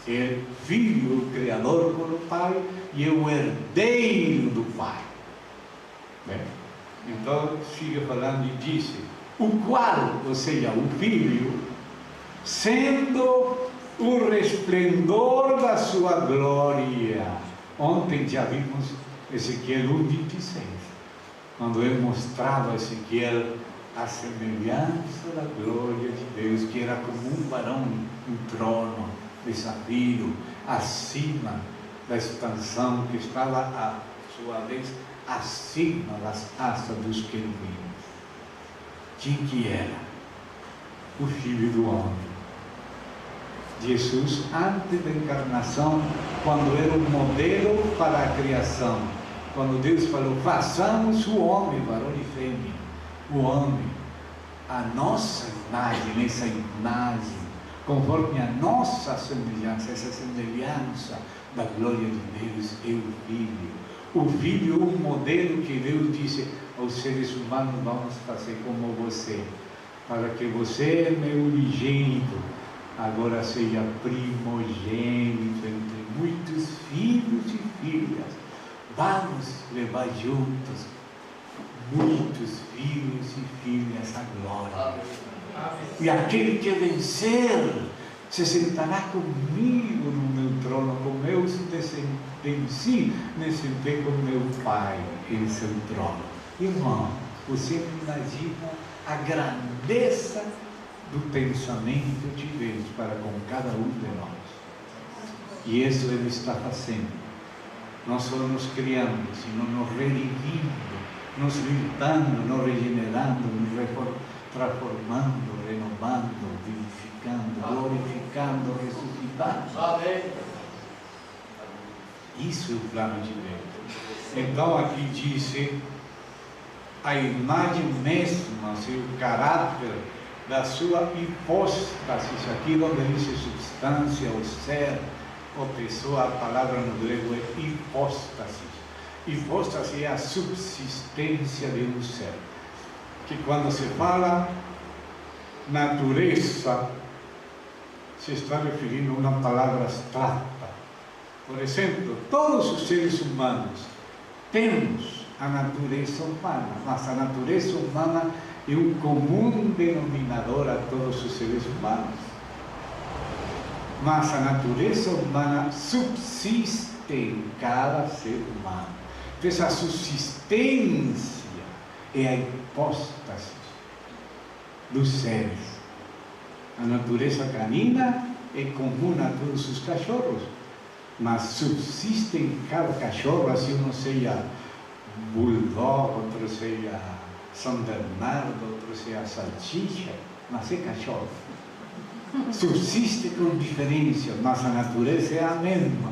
É Filho, o Criador como Pai, e é o herdeiro do Pai. Bem, então siga falando e disse: o qual, ou seja, o Filho, sendo o resplendor da sua glória. Ontem já vimos Ezequiel 1:26, quando ele mostrava a Ezequiel a semelhança da glória de Deus, que era como um varão, um trono de safiro, acima da expansão, que estava a sua vez acima das asas dos querubins. Quem que era? O Filho do Homem. Jesus, antes da encarnação, quando era um modelo para a criação, quando Deus falou: façamos o homem, varão e fêmea, o homem, a nossa imagem, essa imagem, conforme a nossa semelhança, essa semelhança da glória de Deus, é o Filho. O Filho é um modelo que Deus disse aos seres humanos: vamos fazer como você, para que você, meu unigênito, agora seja primogênito entre muitos filhos e filhas. Vamos levar juntos muitos filhos e filhas à glória. E aquele que vencer se sentará comigo no meu trono, como eu venci, me sentei com meu Pai em seu trono. Irmão, você imagina a grandeza do pensamento de Deus para com cada um de nós. E isso Ele está fazendo. Não só nos criando, sino nos redimindo, nos limpando, nos regenerando, nos transformando, renovando, vivificando, glorificando, ressuscitando. Amém. Isso é o plano de Deus. Então aqui diz a imagem mesma, o caráter da sua hipóstase, aqui onde diz substância, ou ser, ou pessoa, a palavra no grego é hipóstase. Hipóstase é a subsistência de um ser, que quando se fala natureza, se está referindo a uma palavra abstrata. Por exemplo, todos os seres humanos temos a natureza humana, mas a natureza humana é um comum denominador a todos os seres humanos. Mas a natureza humana subsiste em cada ser humano. Então, essa subsistência é a hipóstase dos seres. A natureza canina é comum a todos os cachorros, mas subsiste em cada cachorro, assim não seja bulldog, outro seja São Bernardo, outro seja salsicha, mas é cachorro. Subsiste com diferença, mas a natureza é a mesma.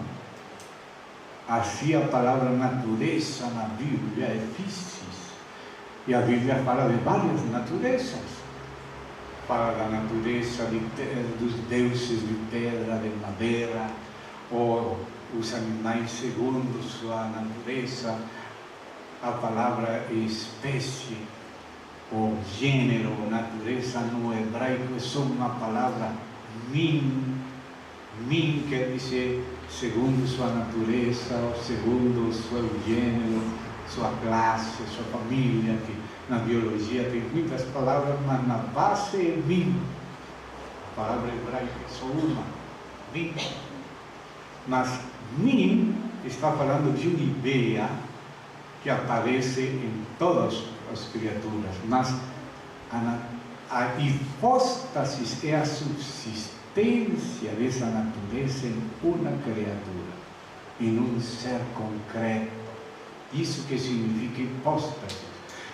Assim a palavra natureza na Bíblia é físis. E a Bíblia fala de várias naturezas. Fala da natureza dos deuses de pedra, de madeira, ou os animais segundo sua natureza. A palavra espécie, ou gênero, ou natureza no hebraico é só uma palavra min. Min quer dizer segundo sua natureza, ou segundo seu gênero, sua classe, sua família, que na biologia tem muitas palavras, mas na base é min. A palavra hebraica é só uma, min. Mas min está falando de uma ideia que aparece em todas as criaturas, mas a hipóstase é a subsistência dessa natureza em uma criatura, em um ser concreto. Isso que significa hipóstase.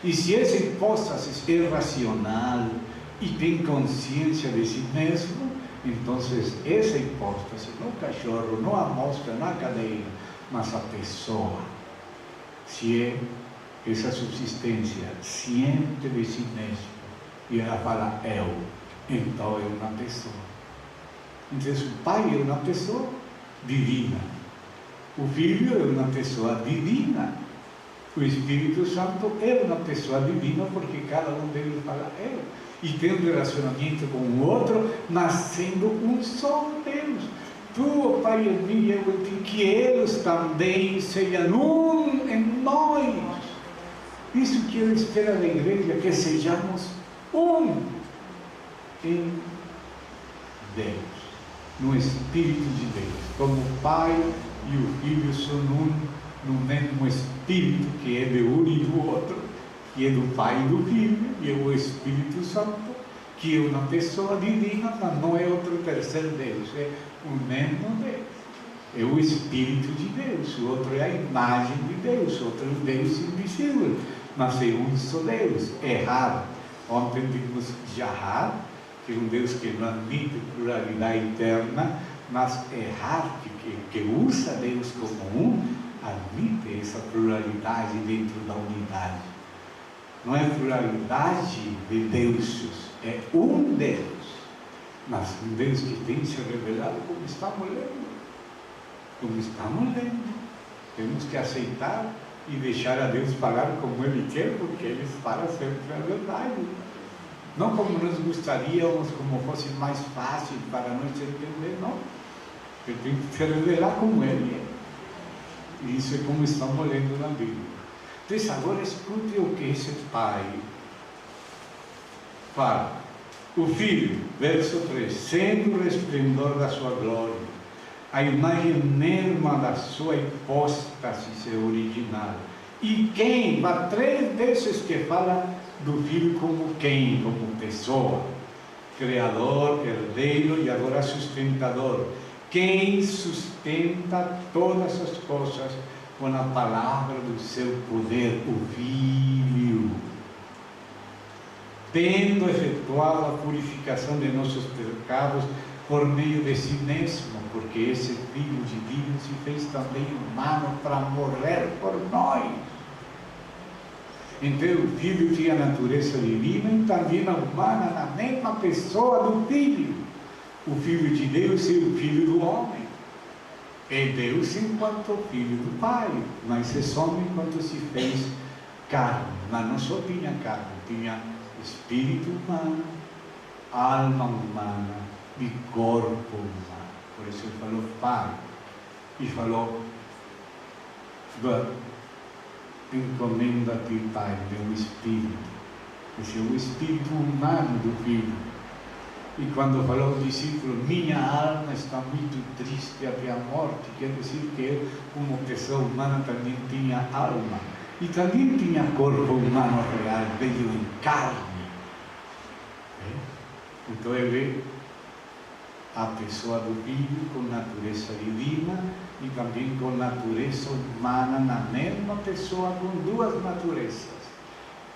E se essa hipóstase é racional e tem consciência de si mesmo, então essa hipóstase, não o cachorro, não a mosca, não a cadeira, mas a pessoa, se é essa subsistência ciente de si mesmo, e ela fala eu, então é uma pessoa. Então o Pai é uma pessoa divina, o Filho é uma pessoa divina, o Espírito Santo é uma pessoa divina, porque cada um deles fala eu. e tem um relacionamento com o outro, mas sendo um só Deus. Tu, Pai, em mim e eu em ti, que eles também sejam um em nós. Isso que eu espero da igreja, que sejamos um em Deus, no Espírito de Deus, como o Pai e o Filho são um no mesmo Espírito, que é de um e do outro, que é do Pai e do Filho, e é o Espírito Santo, que é uma pessoa divina, mas não é outro terceiro Deus, é o mesmo Deus, é o Espírito de Deus. O outro é a imagem de Deus, o outro é o Deus invisível, mas é um só Deus. Errado, ontem vimos Jahar, que é um Deus que não admite pluralidade eterna, mas errar, que usa Deus como um, admite essa pluralidade dentro da unidade. Não é pluralidade de deuses, é um Deus, mas um Deus que tem se revelado como estamos lendo. Temos que aceitar e deixar a Deus falar como Ele quer, porque Ele fala sempre a verdade. Não como nós gostaríamos, como fosse mais fácil para nós entender, não. Ele tem que se revelar como Ele é. E isso é como estamos lendo na Bíblia. Então agora escute o que esse Pai fala. O Filho, verso 3, sendo o resplendor da sua glória, a imagem mesma da sua hipóstase original. E quem? Há 3 vezes que fala do Filho como quem? Como pessoa, Criador, herdeiro e agora sustentador. Quem sustenta todas as coisas com a palavra do seu poder, o Filho, tendo efetuado a purificação de nossos pecados por meio de si mesmo, porque esse Filho de Deus se fez também humano para morrer por nós. Então o Filho tinha a natureza divina e também a humana na mesma pessoa do Filho. O Filho de Deus e o Filho do homem. É Deus enquanto Filho do Pai, mas esse homem enquanto se fez carne, mas não só tinha carne, tinha espírito humano, alma humana e corpo humano. Por isso ele falou Pai, e falou, encomenda-te, Pai, meu espírito. Esse é o espírito humano do Filho. E quando falou o discípulo, minha alma está muito triste até a morte, quer dizer que ele, como pessoa humana, também tinha alma. E também tinha corpo humano real, veio em carne. Então ele, a pessoa do Filho com natureza divina e também com natureza humana na mesma pessoa, com 2 naturezas.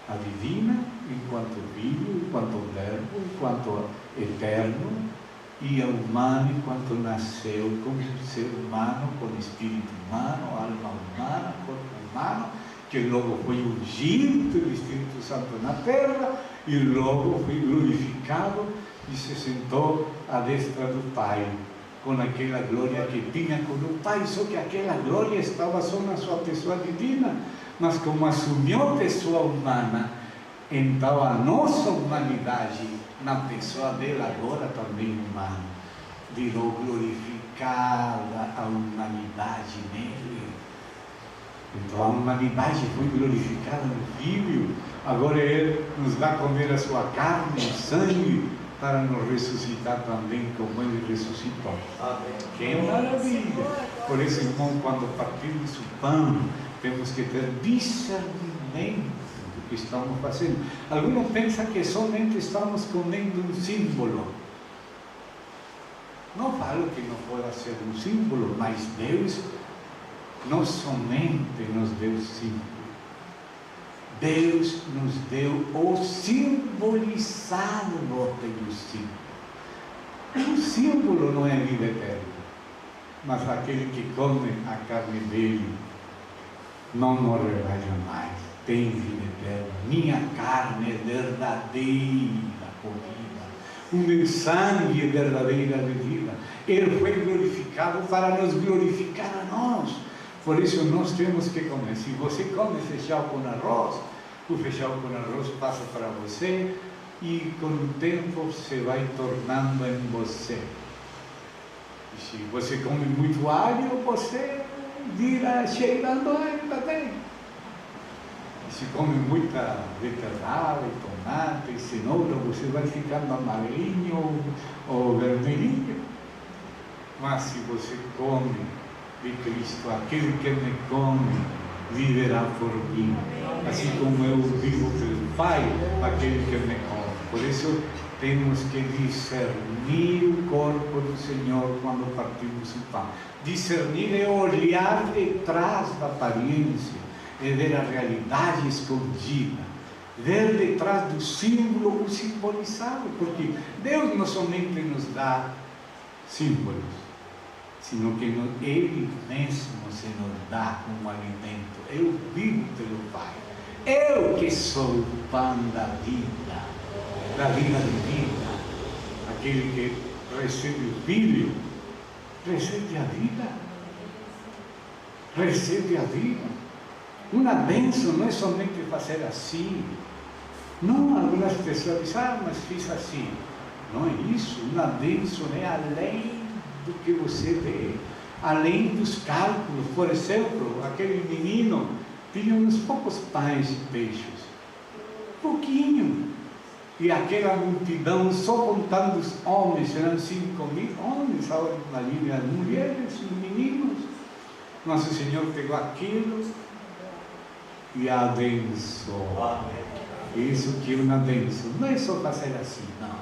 A divina, enquanto Filho, enquanto Verbo, enquanto eterno, e a humana, enquanto nasceu como ser humano, com espírito humano, alma humana, corpo humano, que logo foi ungido pelo Espírito Santo na terra, e logo foi glorificado e se sentou à destra do Pai, com aquela glória que tinha com o Pai, só que aquela glória estava só na sua pessoa divina, mas como assumiu pessoa humana, então a nossa humanidade, na pessoa dele agora também humana, virou glorificada a humanidade nele. Então a humanidade foi glorificada no Filho, agora ele nos dá a comer a sua carne e sangue, para nos ressuscitar também como ele ressuscitou. Amém. Que maravilha! Por isso, irmão, quando partimos o pão, temos que ter discernimento do que estamos fazendo. Alguns pensam que somente estamos comendo um símbolo. Não falo que não pode ser um símbolo, mas Deus não somente nos deu símbolo. Deus nos deu o simbolizado pelo símbolo. O símbolo não é vida eterna, mas aquele que come a carne dele não morrerá jamais, tem vida eterna. Minha carne é verdadeira comida, o meu sangue é verdadeira bebida. Ele foi glorificado para nos glorificar a nós. Por isso nós temos que comer. Se você come feijão com arroz, o feijão com arroz passa para você, e com o tempo se vai tornando em você. E se você come muito alho, você vira cheirando alho também. E se come muita beterraba, tomate e cenoura, você vai ficando amarelinho ou vermelhinho. Mas se você come de Cristo, aquele que me come viverá por mim, assim como eu vivo pelo Pai, aquele que me come. Por isso temos que discernir o corpo do Senhor quando partimos o pão. Discernir é olhar detrás da aparência, é ver a realidade escondida, ver detrás do símbolo o simbolizado, porque Deus não somente nos dá símbolos, sino que Ele mesmo se nos dá como alimento. Eu vivo pelo Pai. Eu que sou o pão da vida divina. Aquele que recebe o Filho, recebe a vida. Recebe a vida. Uma bênção não é somente fazer assim. Não, algumas pessoas dizem, mas fiz assim. Não é isso. Uma bênção é além do que você vê, além dos cálculos. Por exemplo, aquele menino tinha uns poucos pães e peixes, pouquinho, e aquela multidão, só contando os homens, eram 5.000 homens, ali as mulheres, os meninos. Nosso Senhor pegou aquilo e abençoou. Isso que é uma bênção, não é só fazer assim, não.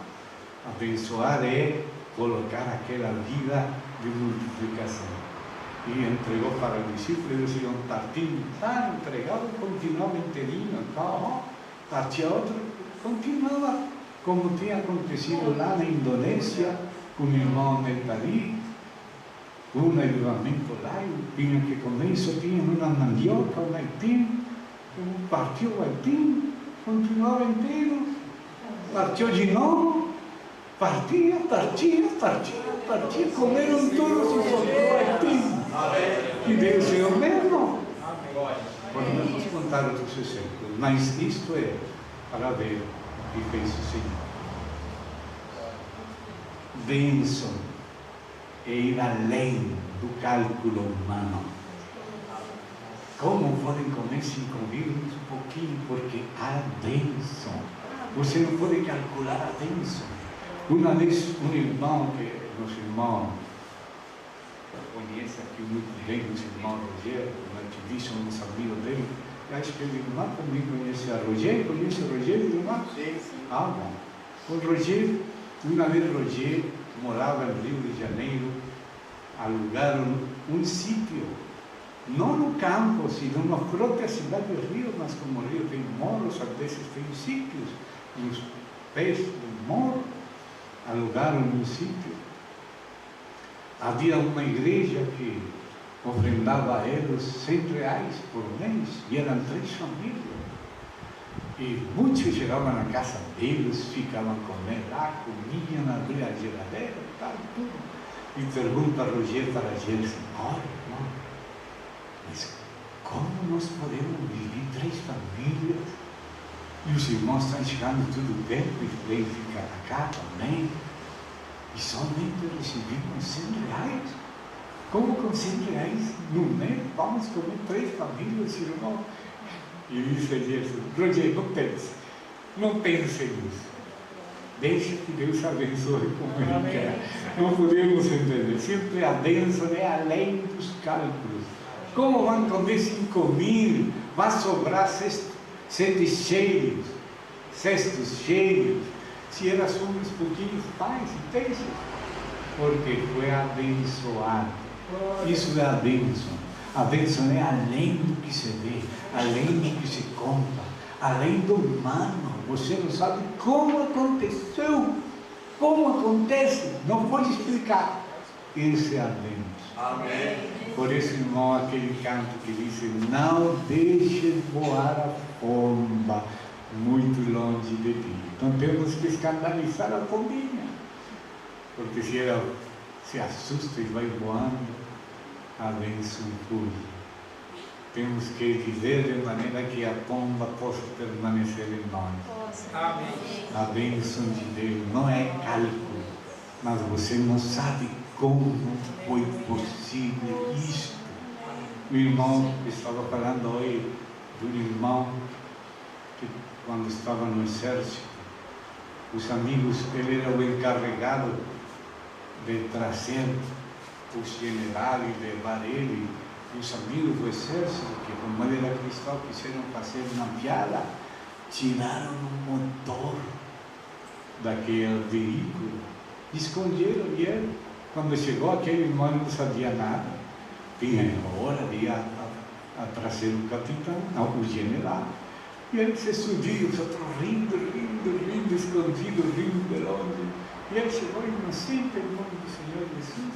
Abençoar é colocar aquela vida de multiplicação. E entregou para os discípulos, eles iam partindo, entregava, continuava inteirinho, partia outro, continuava, como tinha acontecido lá na Indonésia, com o irmão Netali, um avivamento lá, e tinha que comer, só tinha uma mandioca, um aipim, partiu o aipim, continuava inteiro, partiu de novo, partia, comeram todos e sobrou aipim. E Deus é o mesmo. Podemos contar outros exemplos, mas isto é para ver o que fez o Senhor. Bênção é ir além do cálculo humano. Como podem comer 5.000 um pouquinho? Porque há bênção. Você não pode calcular a bênção. Uma vez um irmão, que nosso irmão conhece aqui muito bem, nosso irmão Rogério, um ativista, um amigo dele, acho que ele irmão também conhece a Rogério. Conhece o Rogério, irmão? Sim. Ah, bom. O Rogério, uma vez Rogério morava no Rio de Janeiro, alugaram um sítio, não no campo, sino numa própria cidade do Rio, mas como o Rio tem morros, às vezes tem sítios, nos pés do morro, alugaram um sítio. Havia uma igreja que ofrendava a eles R$100 por mês, e eram 3 famílias. E muitos chegavam na casa deles, ficavam a comer lá, comiam, abriam a geladeira, tal, tudo. E pergunta a Rogério para eles, olha, irmão, mas como nós podemos viver 3 famílias? E os irmãos estão chegando tudo perto, e vêm ficar cá também. E somente recebemos R$100. Como com R$100 no mês vamos comer 3 famílias, irmão? E disse ele, Rogério, não pense nisso. Deixa que Deus abençoe como Ele quer. Não podemos entender. Sempre a bênção é além dos cálculos. Como vão comer 5.000? Vai sobrar cestos cheios, se eram só uns pouquinhos pães e peixes, porque foi abençoado. Isso é a bênção. A bênção é além do que se vê, além do que se conta, além do humano. Você não sabe como aconteceu, como acontece, não pode explicar. Isso é a bênção. Amém. Por isso, irmão, aquele canto que diz, não deixes voar a pomba muito longe de ti. Então temos que escandalizar a pombinha, porque se ela se assusta e vai voando, a bênção fuge. temos que viver de maneira que a pomba possa permanecer em nós. Amém. A bênção de Deus não é cálculo, mas você não sabe como foi possível isto. O irmão estava falando hoje de um irmão que, quando estava no exército, os amigos, ele era o encarregado de trazer os generais, levar ele. E os amigos do exército, que como ele era cristão, quiseram fazer uma piada, tiraram o motor daquele veículo, esconderam, e ele, quando chegou, aquele irmão não sabia nada. Tinha hora de ir a trazer o capitão, não, o general. E ele se subiu, os outros rindo, escondido, rindo de longe. E ele chegou inocente, em nome do Senhor Jesus,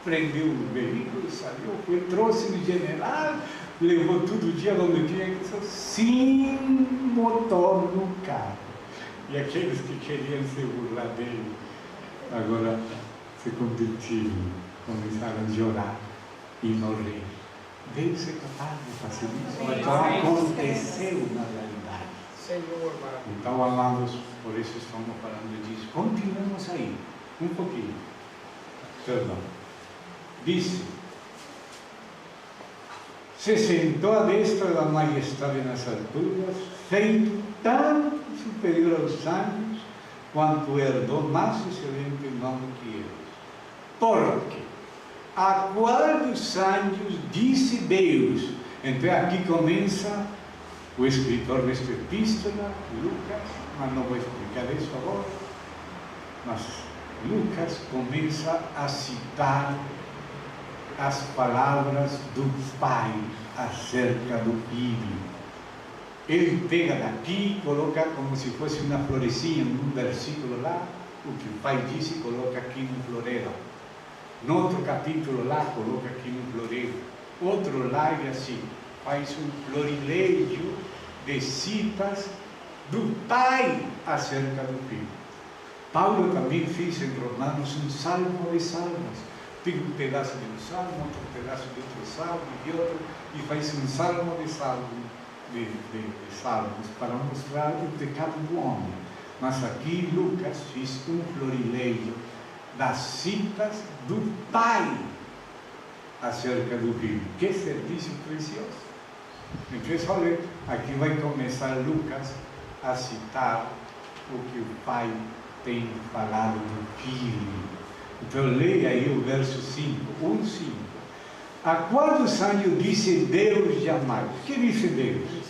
prendeu o veículo, saiu, foi, trouxe o general, levou tudo o dia onde tinha que ser, sem motor no carro. E aqueles que queriam se burlar dele, agora se convertiram, começaram a chorar e morrer. Deus é capaz de fazer isso. Então aconteceu na realidade. Senhor, então, amados, por isso estamos falando disso. Continuamos aí, um pouquinho. Perdão. Disse: se sentou à destra da majestade nas alturas, feito tão superior aos anjos, quanto herdou mais excelente nome que eles. Porque a qual dos anjos disse Deus? Então aqui começa o escritor desta epístola, Lucas, mas não vou explicar isso agora, mas Lucas começa a citar as palavras do Pai acerca do Filho. Ele pega daqui, coloca como se fosse uma florecinha num versículo lá, o que o Pai disse, coloca aqui no floreiro. No outro capítulo lá, coloca aqui no floreiro. Outro lá e assim, faz um florilejo de citas do Pai acerca do Filho. Paulo também fez em Romanos um salmo de salmos. Tem um pedaço de um salmo, outro pedaço de outro salmo e outro, e faz um salmo de salmos, para mostrar o pecado do homem. Mas aqui Lucas fez um florilejo das citas do Pai acerca do Filho. Que serviço precioso! Então, olha, aqui vai começar Lucas a citar o que o Pai tem falado do Filho. Então, leia aí o verso 5, 1:5. A qual dos anjos disse Deus jamais? O que disse Deus?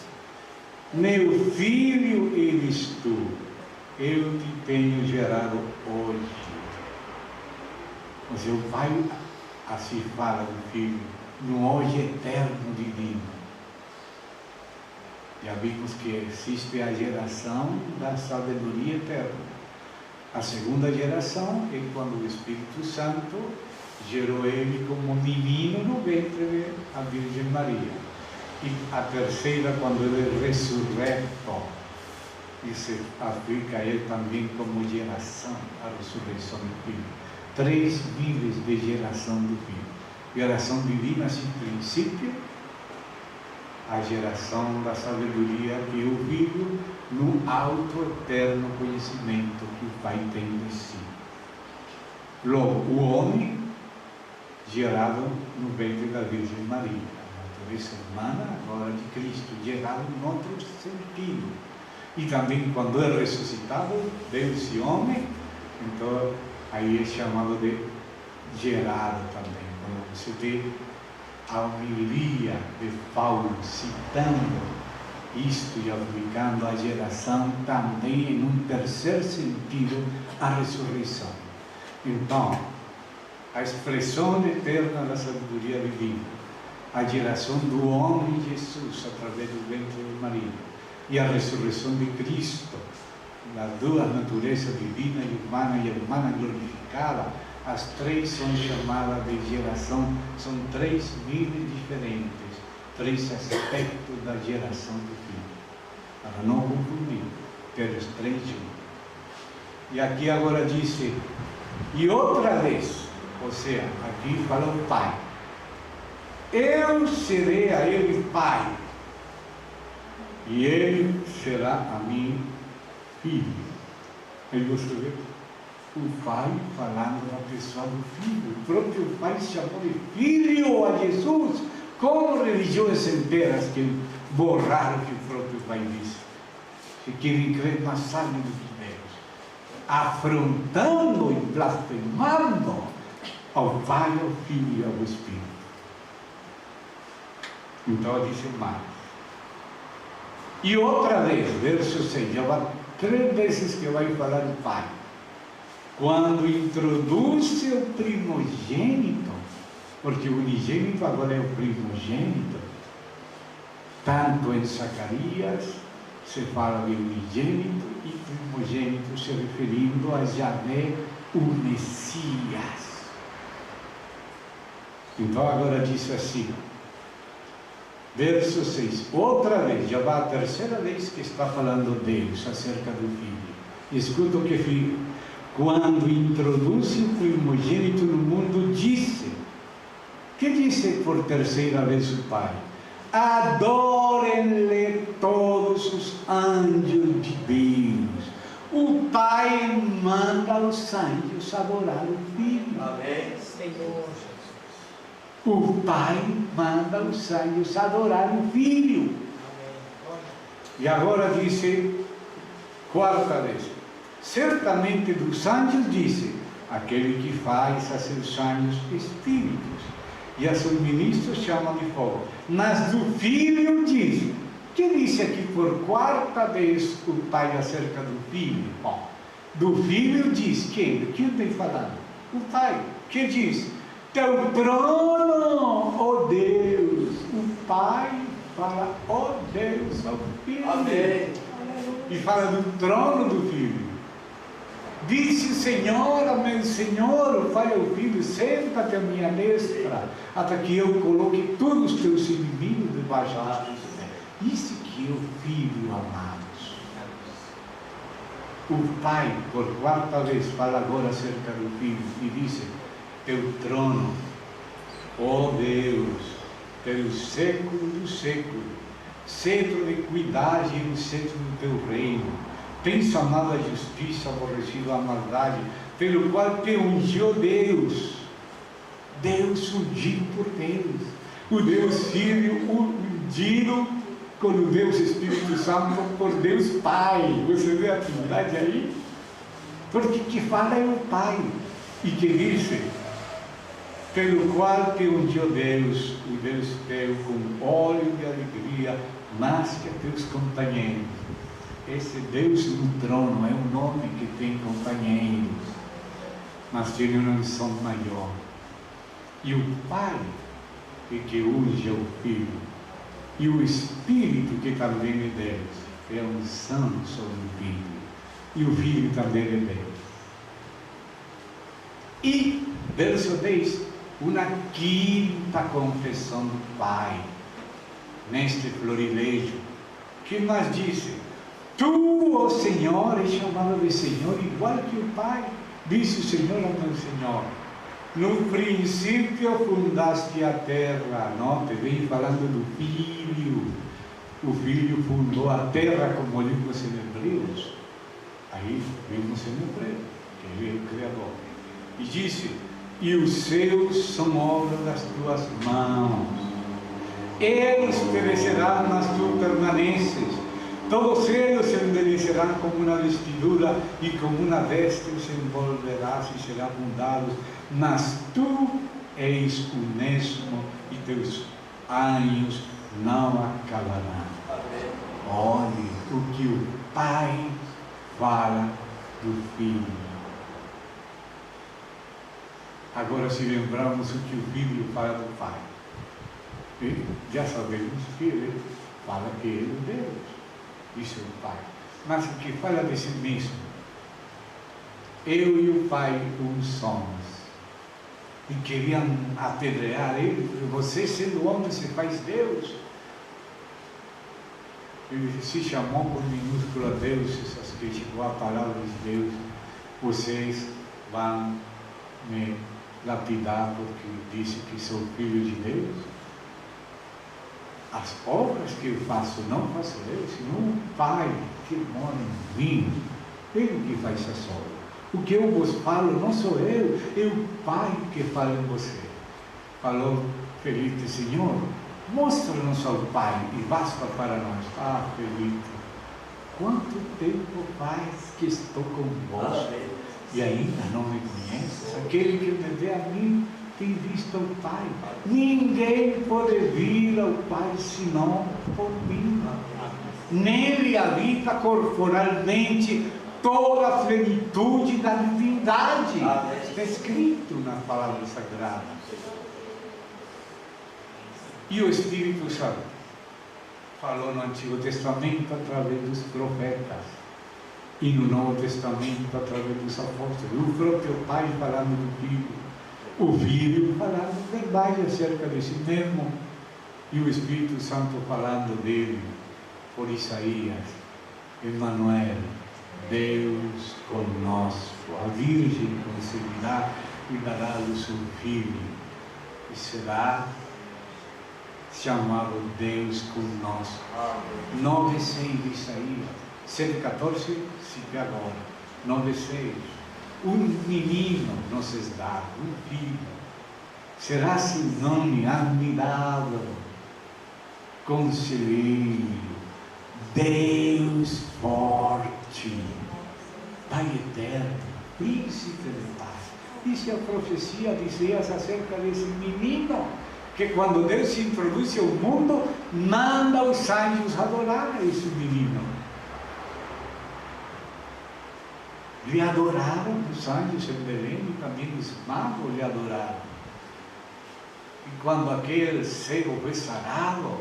Meu filho eres tu, eu te tenho gerado hoje. Mas o Pai assim fala do Filho, no hoje eterno divino. Já vimos que existe a geração da sabedoria eterna. A segunda geração é quando o Espírito Santo gerou ele como menino no ventre da Virgem Maria. E a terceira, quando ele é ressurreto, e se aplica a ele também como geração, a ressurreição do Filho. 3 níveis de geração do Filho. Geração divina, sem princípio, a geração da sabedoria que eu vivo no alto eterno conhecimento que o Pai tem de si. Logo, o homem gerado no ventre da Virgem Maria, a natureza humana agora de Cristo, gerado em outro sentido. E também quando é ressuscitado, Deus e homem, então aí é chamado de gerado também. Quando você vê a homilia de Paulo citando isto e aplicando a geração também em um terceiro sentido, a ressurreição. Então, a expressão eterna da sabedoria divina, a geração do homem Jesus através do ventre de Maria e a ressurreição de Cristo, das duas naturezas, divina e humana glorificada, as três são chamadas de geração, são 3 níveis diferentes, 3 aspectos da geração do Filho, para não confundir, ter os 3 juntos. E aqui agora disse, e outra vez, ou seja, aqui fala o Pai, Eu serei a ele pai, e ele será a mim filho. Aí você vê o pai falando da pessoa do filho. O próprio pai chamou de filho a Jesus. Como religiões inteiras que borraram o que o próprio pai disse, que querem crer na salva dos Deus, afrontando e blasfemando ao Pai, ao Filho e ao Espírito. Então disse mais. E outra vez, verso 6, já vai 3 vezes que vai falar do Pai. Quando introduz o primogênito, porque o unigênito agora é o primogênito, tanto em Zacarias se fala de unigênito e primogênito, se referindo a Yahvé, o Messias. Então agora diz assim, verso 6, outra vez, já vai a 3ª vez que está falando Deus acerca do Filho. Escuta o que fica. Quando introduz o primogênito no mundo, disse, que disse por 3ª vez o Pai? Adorem-lhe todos os anjos de Deus. O Pai manda os anjos adorar o Filho. Amém, Senhor. O Pai manda os anjos adorar o Filho. Amém. E agora disse, 4ª vez, certamente dos anjos disse, aquele que faz a seus anjos espíritos, e a seus ministros chama de fogo. Mas do Filho diz, que disse aqui por 4ª vez o Pai acerca do Filho? Bom, do Filho diz, quem tem falado? O Pai, que diz, teu trono, ó Deus. O Pai fala, ó Deus, ao Filho. Amém. E fala do trono do Filho. Disse o Senhor a meu Senhor, Pai ao Filho, senta-te à minha destra, até que eu coloque todos os teus inimigos debaixo dos teus pés. Isso que é o Filho, amados. O Pai, por 4ª vez, fala agora acerca do Filho, e diz, teu trono, ó Deus, pelo século dos séculos, cetro de equidade e o cetro do teu reino. Tens amado a justiça, aborrecido a maldade, pelo qual te ungiu Deus. Deus ungido por Deus. O Deus Filho ungido com o Deus Espírito Santo por Deus Pai. Você vê a atividade aí? Porque que fala é o Pai. E que diz, pelo qual te ungiu Deus, o Deus teu, com óleo de alegria, mais que teus companheiros. Esse Deus no trono é um nome que tem companheiros, mas tem uma missão maior. E o Pai é que unge o Filho, e o Espírito, que também é Deus, é a unção sobre o Filho, e o Filho também é Deus. E, verso 10, uma 5ª confissão do Pai, neste florilégio, que mais disse, tu, ó Senhor, é chamado de Senhor, igual que o Pai, disse o Senhor ao meu Senhor, no princípio fundaste a terra. Note, vem falando do Filho, o Filho fundou a terra, como lemos em Hebreus, aí vemos em Hebreus, que ele é o Criador, e disse, e os céus são obra das tuas mãos, eles perecerão, mas tu permaneces. Todos eles se envelhecerão como uma vestidura, e como uma veste os envolverás e serão mudados, mas tu és o mesmo, e teus anos não acabarão. Olhe o que o Pai fala do Filho. Agora, se lembrarmos o que o Filho fala do Pai, já sabemos que ele fala que ele é Deus, isso é o Pai, mas o que fala de si mesmo, eu e o Pai um somos, e queriam apedrejar ele, você sendo homem se faz Deus. Ele se chamou por minúscula Deus, essas que chegou a palavra de Deus, vocês vão me lapidar porque disse que sou filho de Deus. as obras que eu faço, não faço eu, senão o Pai que mora em mim, Ele que faz essa obra. O que eu vos falo não sou eu, é o Pai que fala em você. Falou Felipe, Senhor, mostra-nos ao Pai e basta para nós. Ah, Felipe, quanto tempo faz que estou convosco e ainda não me conheces? Aquele que me vê a mim tem visto o Pai. Ninguém pode vir ao Pai senão por mim. Nele habita corporalmente toda a plenitude da divindade. Está escrito na palavra sagrada. E o Espírito Santo falou no Antigo Testamento através dos profetas e no Novo Testamento através dos apóstolos. O próprio Pai falando do Filho, o Filho falando verdade acerca de si mesmo e o Espírito Santo falando dele por Isaías. Emmanuel, Deus conosco, a Virgem concebirá e dará luz um filho e será chamado Deus conosco. 9:6 de Isaías, 7:14, se agora, 9:6. Um menino nos é dado, um filho, será seu nome admirável, conselheiro, Deus forte, Pai eterno, príncipe de paz. Isso é a profecia de Isaías acerca desse menino, que quando Deus se introduz ao mundo, manda os anjos adorar esse menino. Lhe adoraram os anjos em Belém e também os magos lhe adoraram. E quando aquele cego foi sarado,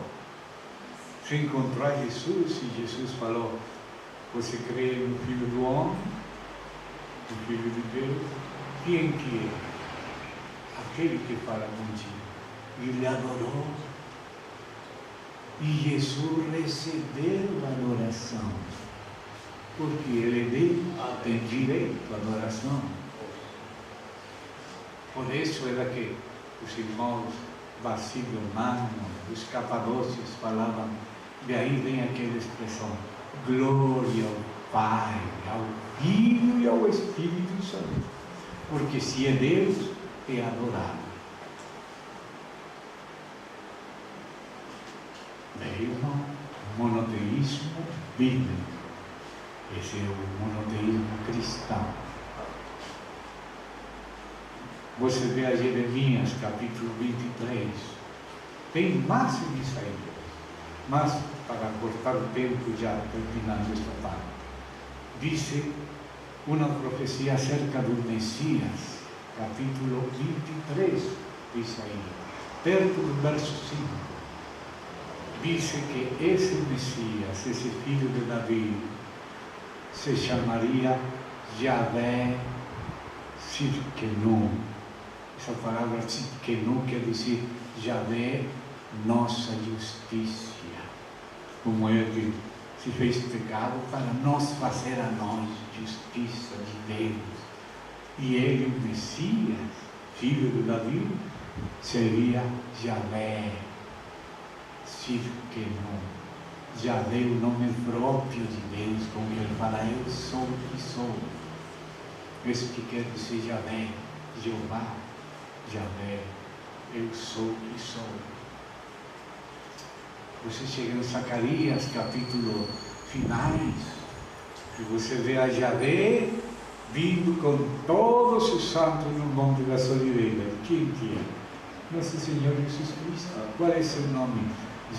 se encontrou a Jesus e Jesus falou: você crê no Filho do Homem, no Filho de Deus? Quem que é? Aquele que fala contigo. E ele adorou. E Jesus recebeu a adoração, porque ele é Deus, tem direito à adoração. Por isso era que os irmãos Basílio Magno, os capadócios falavam, e aí vem aquela expressão: glória ao Pai, ao Filho e ao Espírito Santo, porque se é Deus, é adorado. Veio um monoteísmo bíblico. Esse é o monoteísmo cristão. Você vê a Jeremias, capítulo 23. Tem mais em Isaías, mas para cortar o tempo, já terminando esta parte, diz uma profecia acerca do Messias, capítulo 23 de Isaías, perto do verso 5. Diz que esse Messias, esse filho de Davi, se chamaria Yahvé Tzidkenu. Essa palavra Tzidkenu quer dizer Yahvé, nossa justiça. Como ele se fez pecado para nos fazer a nós justiça de Deus. E ele, o Messias, filho de Davi, seria Yahvé Tzidkenu. Yahvé, o nome próprio de Deus, como ele fala: eu sou o que sou. Isso que quer dizer Yahvé, Jeová, Yahvé, eu sou o que sou. Você chega em Zacarias, capítulo finais, e você vê a Yahvé vindo com todos os santos no Monte das Oliveiras. Quem que é? Nosso Senhor Jesus Cristo. Qual é seu nome?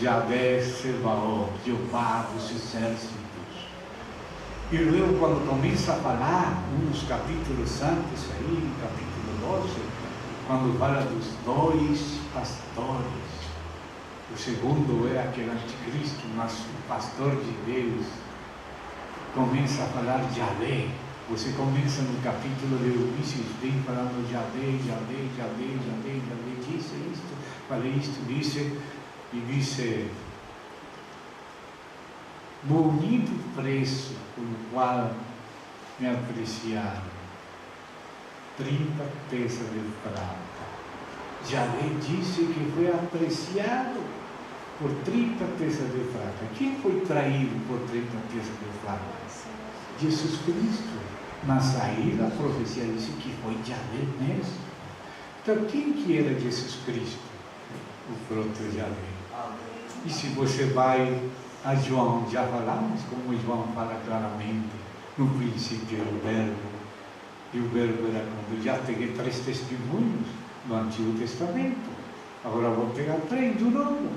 Yahvé Sebaot, Jeová dos exércitos. E luego, quando começa a falar, uns capítulos antes aí, capítulo 12, quando fala dos dois pastores, o segundo é aquele anticristo, mas o pastor de Deus começa a falar Yahvé. Você começa no capítulo de Ulisses, vem falando Yahvé, Yahvé, Yahvé, Yahvé, Yahvé, disse isto, falei isto, disse, e disse: bonito preço por o qual me apreciaram, 30 peças de prata. Yahvé disse que foi apreciado por 30 peças de prata. Quem foi traído por 30 peças de prata? Jesus Cristo. Mas aí a profecia diz que foi Yahvé mesmo. Então, quem que era Jesus Cristo? O próprio Yahvé. E se você vai a João, já falamos como João fala claramente, no princípio era o Verbo, e o Verbo era quando já peguei 3 testemunhos no Antigo Testamento, agora vou pegar 3 do Novo,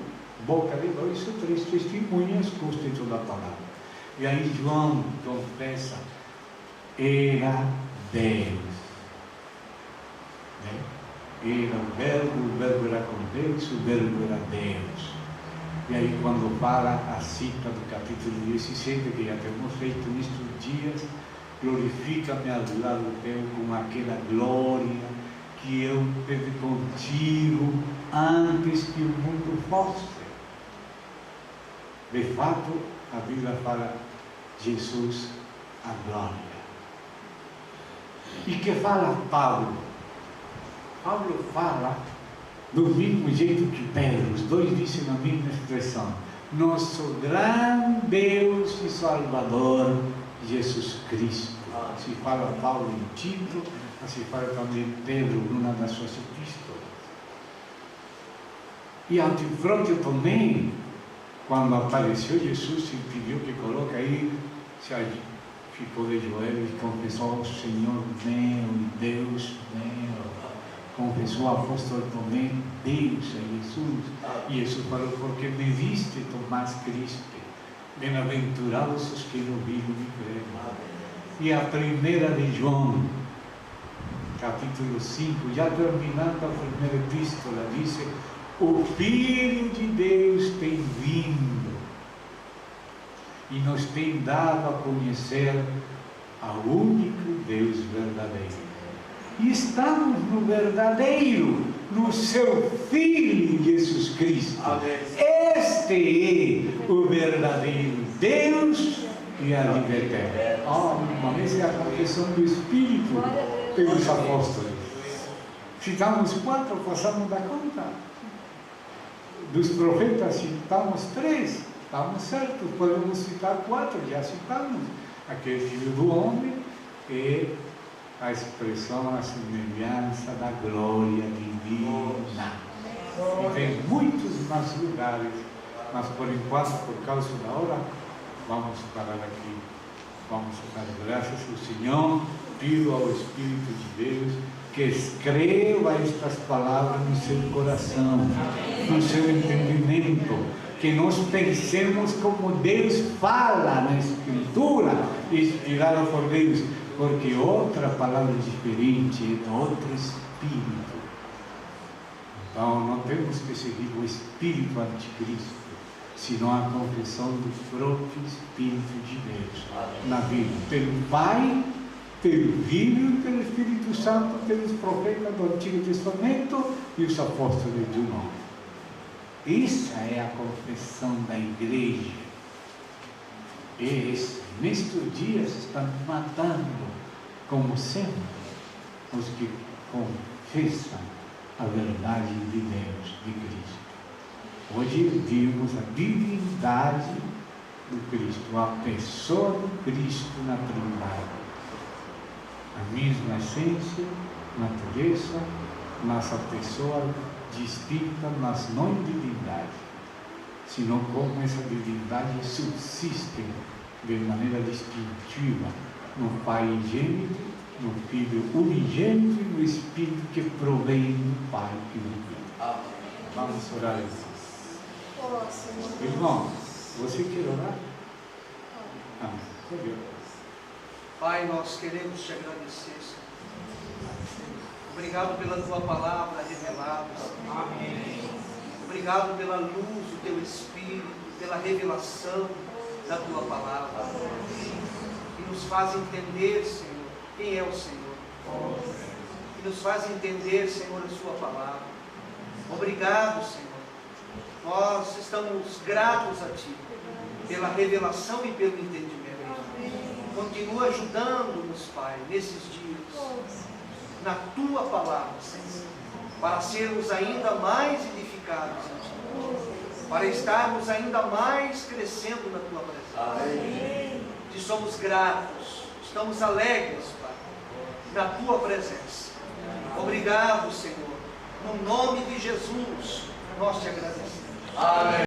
boca de 2 ou 3 testemunhas custa toda a palavra. E aí João confessa, era Deus, né? Era o Verbo era com Deus, o Verbo era Deus. E aí quando fala a cita do capítulo 17, que já temos feito nestes dias, glorifica-me ao lado teu com aquela glória que eu tive contigo antes que o mundo fosse. De fato, a Bíblia fala Jesus a glória. E que fala Paulo? Paulo fala do mesmo jeito que Pedro, os dois dizem a mesma expressão: nosso grande Deus e Salvador, Jesus Cristo. Se fala Paulo em Tito, se fala também Pedro numa das suas epístolas. E Antifrótio também, quando apareceu Jesus, se pediu que coloque aí, se ficou de joelhos e confessou: Senhor meu e Deus meu. Confessou o apóstolo Tomé, Deus é Jesus. E Jesus falou: porque me viste, Tomás Cristo. Bem-aventurados os que não viram e creram. E a primeira de João, capítulo 5, já terminando a primeira epístola, diz: o Filho de Deus tem vindo e nos tem dado a conhecer ao único Deus verdadeiro. E estamos no verdadeiro, no seu Filho Jesus Cristo. Este é o verdadeiro Deus e a vida eterna. Mas essa é a confissão do Espírito pelos apóstolos. Citamos 4, passamos da conta. Dos profetas citamos 3, estamos certos, podemos citar 4, já citamos. Aquele Filho do Homem é a expressão, a semelhança da glória divina. E tem muitos mais lugares, mas por enquanto, por causa da hora, vamos parar aqui. Vamos dar graças ao Senhor, pido ao Espírito de Deus que escreva estas palavras no seu coração, no seu entendimento, que nós pensemos como Deus fala na Escritura, inspirada por Deus, porque outra palavra diferente é de outro Espírito. Então não temos que seguir o Espírito anticristo, senão a confissão do próprio Espírito de Deus na Bíblia, pelo Pai, pelo Filho e pelo Espírito Santo, pelos profetas do Antigo Testamento e os apóstolos do Novo. Essa é a confissão da igreja. Nestes dias estão matando, como sempre, os que confessam a verdade de Deus, de Cristo. Hoje vimos a divindade do Cristo, a pessoa do Cristo na Trindade. A mesma essência, natureza, mas a pessoa distinta, mas não em divindade, senão como essa divindade subsiste de maneira distintiva no Pai ingênito, no Filho unigênito e no Espírito que provém do Pai e do Filho. Vamos orar. Irmão, você quer orar? Amém. Pai, nós queremos te agradecer, Senhor. Obrigado pela tua palavra revelada. Amém. Obrigado pela luz do teu Espírito, pela revelação da tua palavra. Que nos faz entender, Senhor, quem é o Senhor. Que nos faz entender, Senhor, a sua palavra. Obrigado, Senhor. Nós estamos gratos a Ti pela revelação e pelo entendimento. Continua ajudando-nos, Pai, nesses dias, na Tua palavra, Senhor, para sermos ainda mais edificados em Ti. para estarmos ainda mais crescendo na Tua presença. Amém. Te somos gratos, estamos alegres, Pai, na Tua presença. Obrigado, Senhor. No nome de Jesus, nós te agradecemos. Amém.